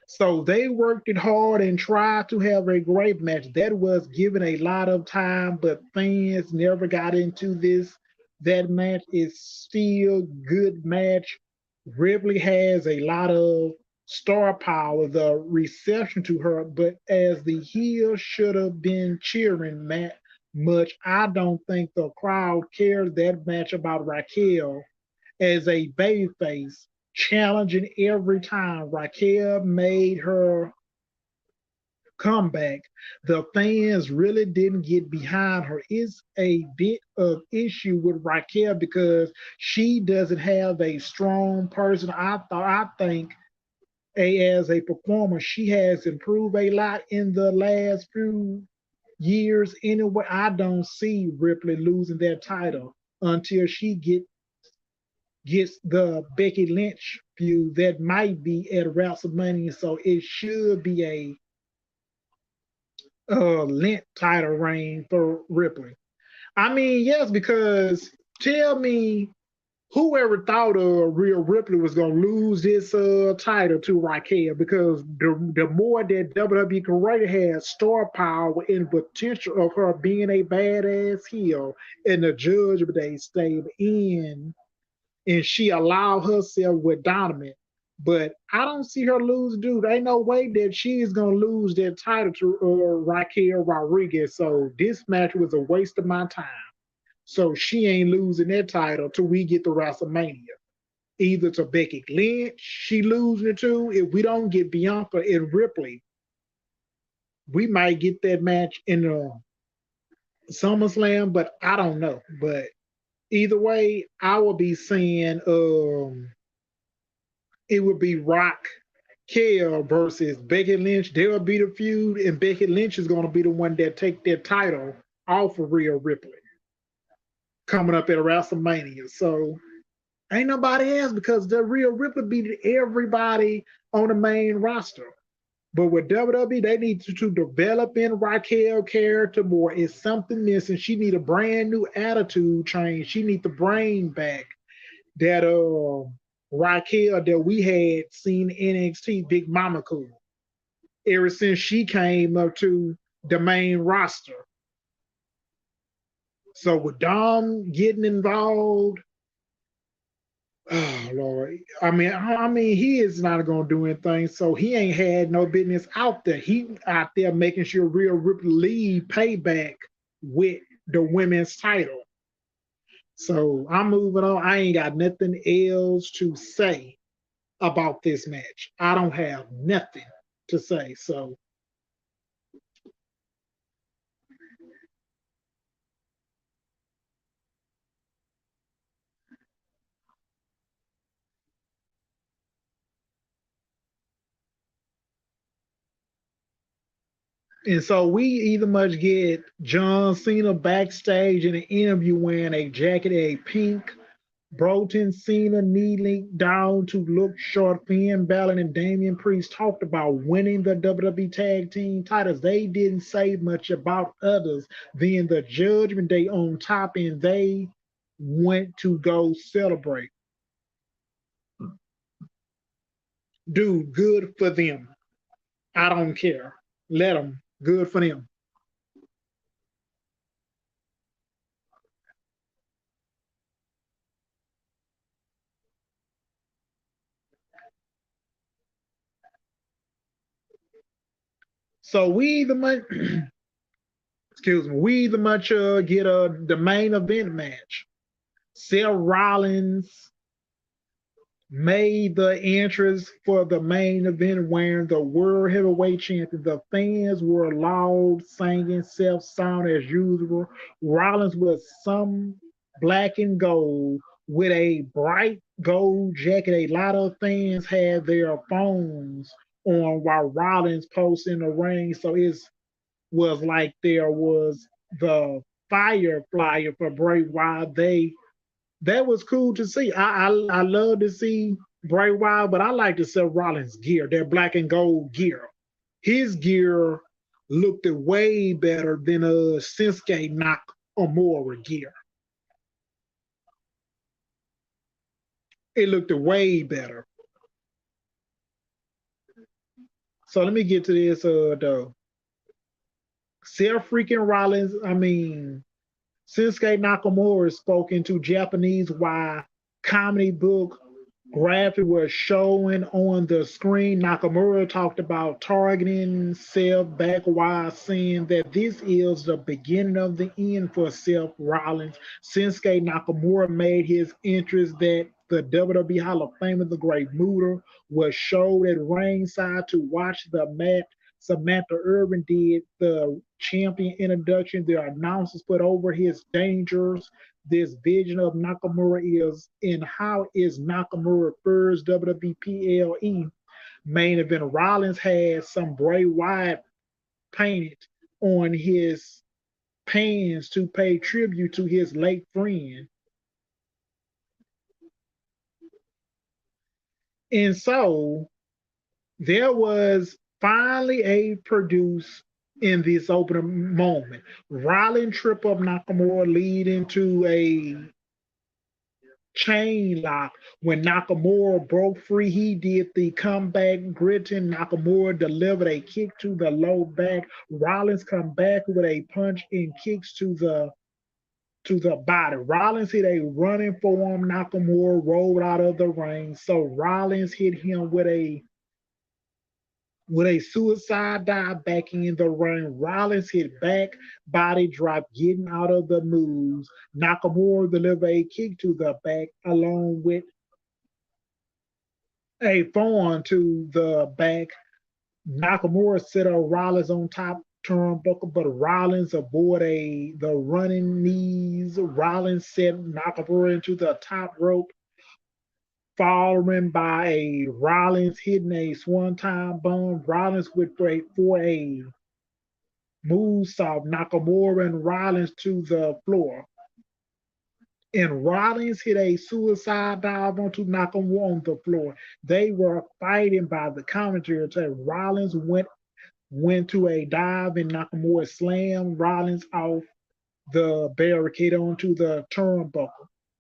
So they worked it hard and tried to have a great match. That was given a lot of time, but fans never got into this. That match is still good match. Ripley has a lot of star power, the reception to her, but as the heel should have been cheering Matt much. I don't think the crowd cared that much about Raquel as a babyface, challenging every time Raquel made her comeback. The fans really didn't get behind her. It's a bit of issue with Raquel because she doesn't have a strong person. I think as a performer, she has improved a lot in the last few years. Anyway, I don't see Ripley losing that title until she gets the Becky Lynch feud that might be at WrestleMania. So it should be a Lynch title reign for Ripley. I mean, yes, because tell me whoever thought Rhea Ripley was going to lose this title to Raquel because the more that WWE already has star power and potential of her being a badass heel in the Judgment Day stable in and she allowed herself with Donovan. But I don't see her lose, dude. Ain't no way that she's gonna lose that title to Raquel Rodriguez. So this match was a waste of my time. So she ain't losing that title till we get to WrestleMania. Either to Becky Lynch, she losing it to. If we don't get Bianca and Ripley, we might get that match in SummerSlam, but I don't know. But either way, I will be saying it would be Rock Kell versus Becky Lynch. They'll be the feud, and Becky Lynch is going to be the one that take their title off of Rhea Ripley coming up at WrestleMania. So ain't nobody else because the Rhea Ripley beat everybody on the main roster. But with WWE, they need to develop in Raquel character more. It's something missing. She need a brand new attitude change. She need the brain back. that Raquel that we had seen NXT Big Mama Cool ever since she came up to the main roster. So with Dom getting involved, oh Lord, I mean, he is not gonna do anything. So he ain't had no business out there. He out there making sure Rhea Ripley lead Payback with the women's title. So I'm moving on. I ain't got nothing else to say about this match. I don't have nothing to say. So and so we either must get John Cena backstage in an interview wearing a jacket, a pink Broten Cena kneeling down to look short. Finn Balor and Damian Priest talked about winning the WWE Tag Team titles. They didn't say much about others than the Judgment Day on top, and they went to go celebrate. Dude, good for them. I don't care. Let them. Good for them. So we the much, excuse me, we the much get the main event match. Seth Rollins made the entrance for the main event wearing the World Heavyweight Champion. The fans were loud, singing self sound as usual. Rollins was some black and gold with a bright gold jacket. A lot of fans had their phones on while Rollins posted in the ring. So it was like there was the fire flyer for Bray Wyatt. That was cool to see. I love to see Bray Wyatt, but I like to see Rollins gear, their black and gold gear. His gear looked way better than Shinsuke Nakamura gear. It looked way better. So let me get to this though. Seth freaking Rollins, I mean, Shinsuke Nakamura spoke into Japanese while comedy book graphic was showing on the screen. Nakamura talked about targeting Seth back while saying that this is the beginning of the end for Seth Rollins. Shinsuke Nakamura made his entrance that the WWE Hall of Fame, the Great Muta, was showed at ringside to watch the match. Samantha Irvin did the champion introduction. The announcers put over his dangers. This vision of Nakamura is in how is Nakamura first WWPLE main event. Rollins had some Bray Wyatt painted on his pants to pay tribute to his late friend. And so there was finally a produce in this opening moment. Rollins trip up Nakamura leading to a chain lock. When Nakamura broke free, he did the comeback gritting. Nakamura delivered a kick to the low back. Rollins come back with a punch and kicks to the body. Rollins hit a running form. Nakamura rolled out of the ring. So Rollins hit him with a suicide dive back in the ring. Rollins hit back, body drop, getting out of the moves. Nakamura delivered a kick to the back along with a thorn to the back. Nakamura set up Rollins on top turnbuckle, but Rollins avoided the running knees. Rollins set Nakamura into the top rope, following by a Rollins hitting a swan-time bomb. Rollins with for a moonsault, Nakamura and Rollins to the floor. And Rollins hit a suicide dive onto Nakamura on the floor. They were fighting by the commentary. Rollins went to a dive and Nakamura slammed Rollins off the barricade onto the turnbuckle.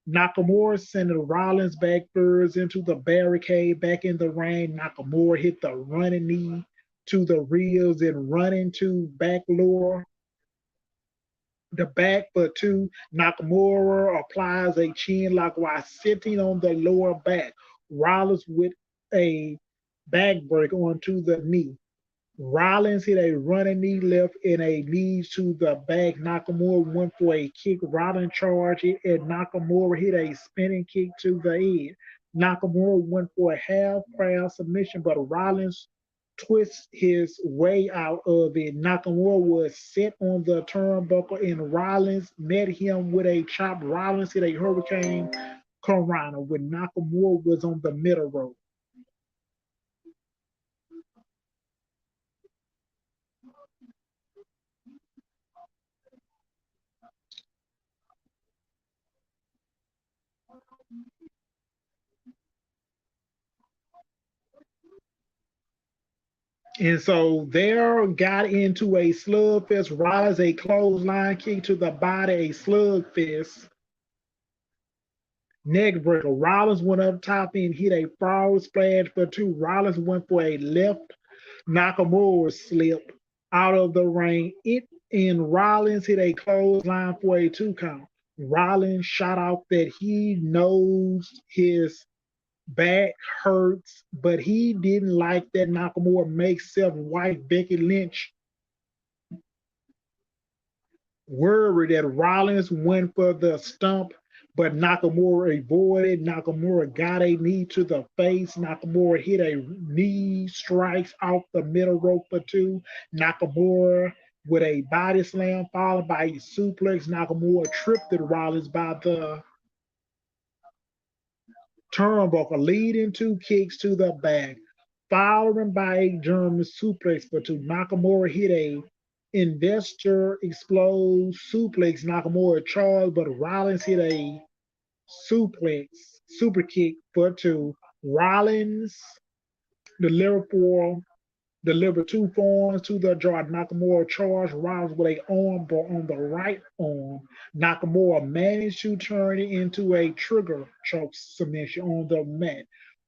Nakamura sent Rollins back first into the barricade, back in the ring. Nakamura hit the running knee to the ribs and running to back lower the back for two. Nakamura applies a chin lock while sitting on the lower back. Rollins with a backbreaker onto the knee. Rollins hit a running knee left and a knee to the back. Nakamura went for a kick. Rollins charged it, and Nakamura hit a spinning kick to the head. Nakamura went for a half crab submission, but Rollins twists his way out of it. Nakamura was set on the turnbuckle, and Rollins met him with a chop. Rollins hit a hurricane Corona when Nakamura was on the middle rope. And so there got into a slugfest. Rollins a clothesline kick to the body, a slugfest. Neckbreaker. Rollins went up top and hit a frog splash for two. Rollins went for a left. Nakamura slipped out of the ring. It and Rollins hit a clothesline for a two count. Rollins shot out that he knows his back hurts, but he didn't like that Nakamura makes self-wife Becky Lynch worried that Rollins went for the stump, but Nakamura avoided. Nakamura got a knee to the face. Nakamura hit a knee strikes off the middle rope for two. Nakamura with a body slam followed by a suplex. Nakamura tripped at Rollins by the turnbuckle, leading two kicks to the back, followed by a German suplex for two. Nakamura hit a investor explode suplex. Nakamura charged, but Rollins hit a suplex, super kick for two. Rollins delivered for delivered two forearms to the jaw. Nakamura charged Rollins with a armbar on the right arm. Nakamura managed to turn it into a trigger choke submission on the mat.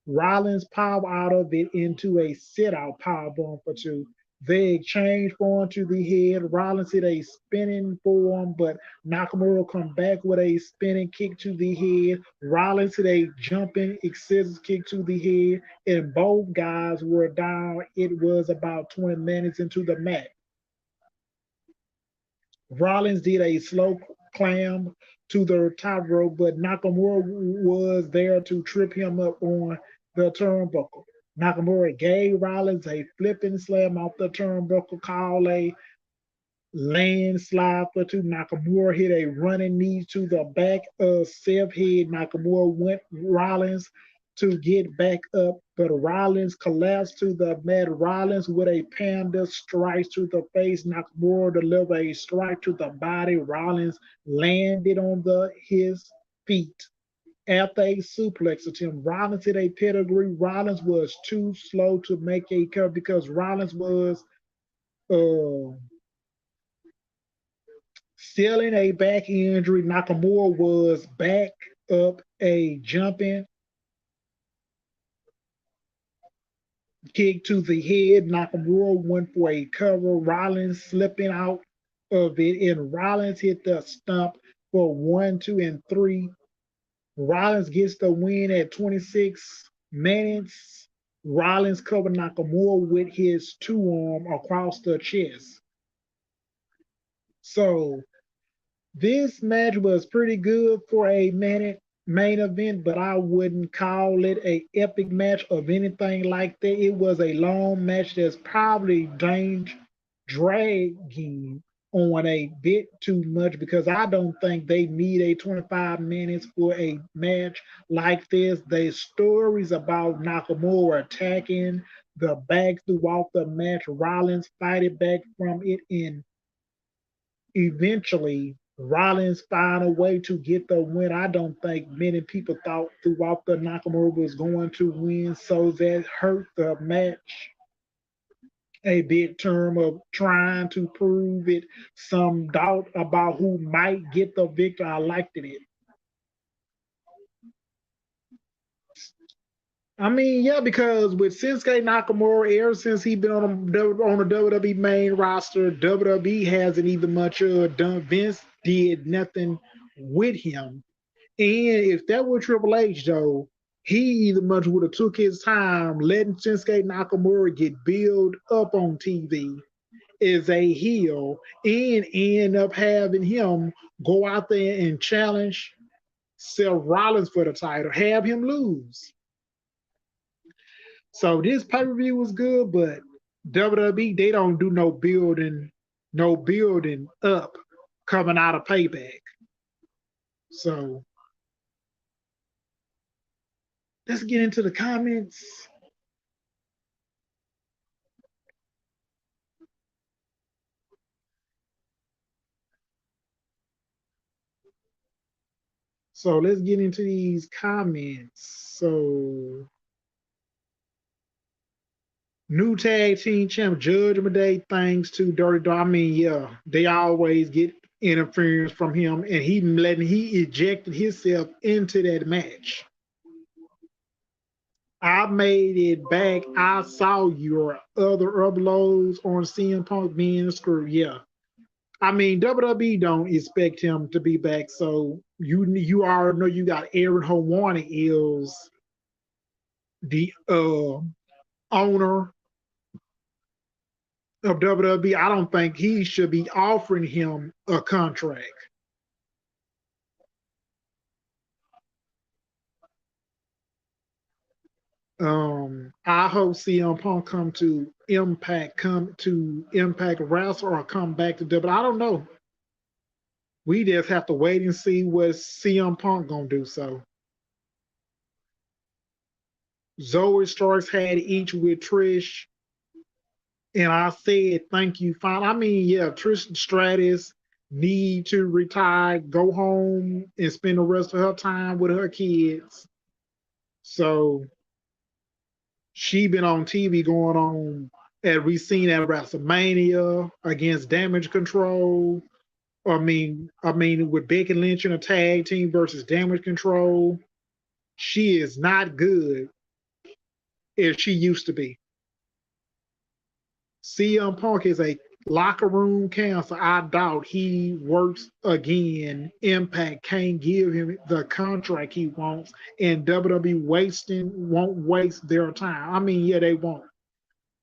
Rollins powered out of it into a sit-out powerbomb for two. They exchanged form to the head. Rollins hit a spinning forearm, but Nakamura come back with a spinning kick to the head. Rollins hit a jumping scissors kick to the head, and both guys were down. It was about 20 minutes into the match. Rollins did a slow climb to the top rope, but Nakamura was there to trip him up on the turnbuckle. Nakamura gave Rollins a flipping slam off the turnbuckle, called a landslide for two. Nakamura hit a running knee to the back of Seth's head. Nakamura went Rollins to get back up, but Rollins collapsed to the mat. Rollins with a panda strike to the face. Nakamura delivered a strike to the body. Rollins landed on his feet. After a suplex attempt, Rollins hit a pedigree. Rollins was too slow to make a cover because Rollins was uh, still in a back injury. Nakamura was back up a jumping kick to the head. Nakamura went for a cover. Rollins slipping out of it, and Rollins hit the stump for 1, 2, and 3. Rollins gets the win at 26 minutes. Rollins covered Nakamura with his two arm across the chest. So this match was pretty good for a main event, but I wouldn't call it a epic match of anything like that. It was a long match that's probably dragging on a bit too much because I don't think they need a 25 minutes for a match like this. The stories about Nakamura attacking the back throughout the match, Rollins fighting back from it, and eventually Rollins found a way to get the win. I don't think many people thought throughout the Nakamura was going to win, so that hurt the match a big term of trying to prove it, some doubt about who might get the victory. I liked it. I mean, yeah, because with Shinsuke Nakamura, ever since he been on the WWE main roster, WWE hasn't even much done. Vince did nothing with him. And if that were Triple H, though, he either much would have took his time letting Shinsuke Nakamura get built up on TV as a heel and end up having him go out there and challenge Seth Rollins for the title, have him lose. So this pay-per-view was good, but WWE, they don't do no building up coming out of Payback. So let's get into the comments. So let's get into these comments. So new tag team champ Judgment Day, thanks to Dirty Dog. I mean, yeah, they always get interference from him, and he ejected himself into that match. I made it back. I saw your other uploads on CM Punk being screwed. Yeah. I mean, WWE don't expect him to be back, so you already know you got Aaron Hawani is the owner of WWE. I don't think he should be offering him a contract. I hope CM Punk come to Impact Wrestle or come back to WWE. I don't know. We just have to wait and see what CM Punk gonna do. So Zoe Starks had each with Trish, and I said thank you. Fine. I mean, yeah, Trish Stratus need to retire, go home, and spend the rest of her time with her kids. So she been on TV going on, as we seen at WrestleMania against Damage Control. I mean, with Becky Lynch in a tag team versus Damage Control, she is not good as she used to be. CM Punk is a locker room cancer. I doubt he works again. Impact can't give him the contract he wants, and WWE won't waste their time. I mean, yeah, they won't.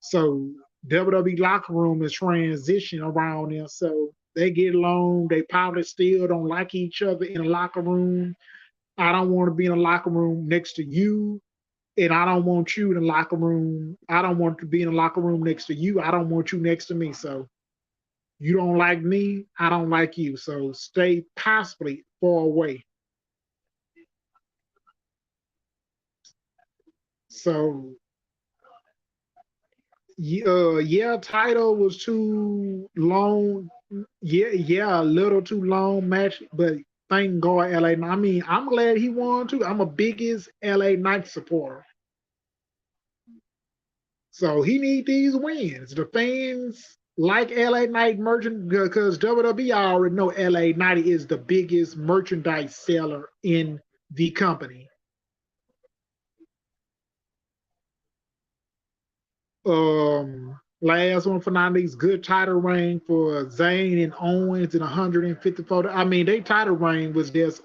So WWE locker room is transition around there. So they get along. They probably still don't like each other in a locker room. I don't want to be in a locker room next to you, and I don't want you in the locker room. I don't want to be in a locker room next to you. I don't want you next to me. So you don't like me. I don't like you. So stay possibly far away. So yeah, title was too long. Yeah, a little too long match, but thank God LA. I mean, I'm glad he won too. I'm a biggest LA Knight supporter. So he need these wins. The fans like LA Knight merchant because WWE already know LA Knight is the biggest merchandise seller in the company. Last one for 90s, good title reign for Zayn and Owens in 154. I mean, they title reign was just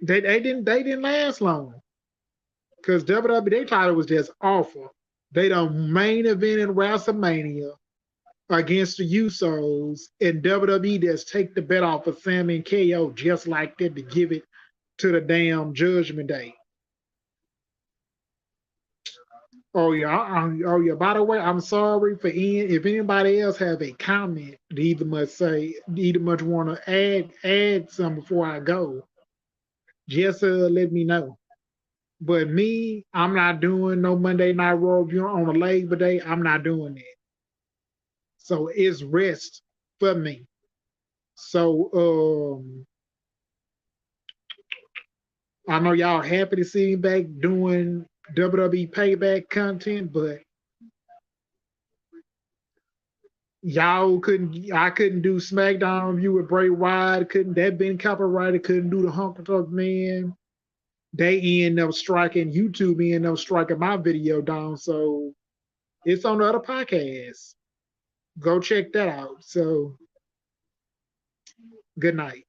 they didn't last long because WWE their title was just awful. They done main event in WrestleMania against the Usos, and WWE just take the bet off of Sammy and KO just like that to give it to the damn Judgment Day. Oh yeah, oh yeah. By the way, I'm sorry for Ian. If anybody else have a comment, either much want to add some before I go. Just let me know. But me, I'm not doing no Monday Night Raw review on a Labor Day. I'm not doing it. So it's rest for me. So I know y'all happy to see me back doing WWE Payback content, but I couldn't do SmackDown review with Bray Wyatt, couldn't that been copyrighted, couldn't do the Honky Tonk Man. They end up striking, YouTube end up striking my video down. So it's on the other podcast. Go check that out. So good night.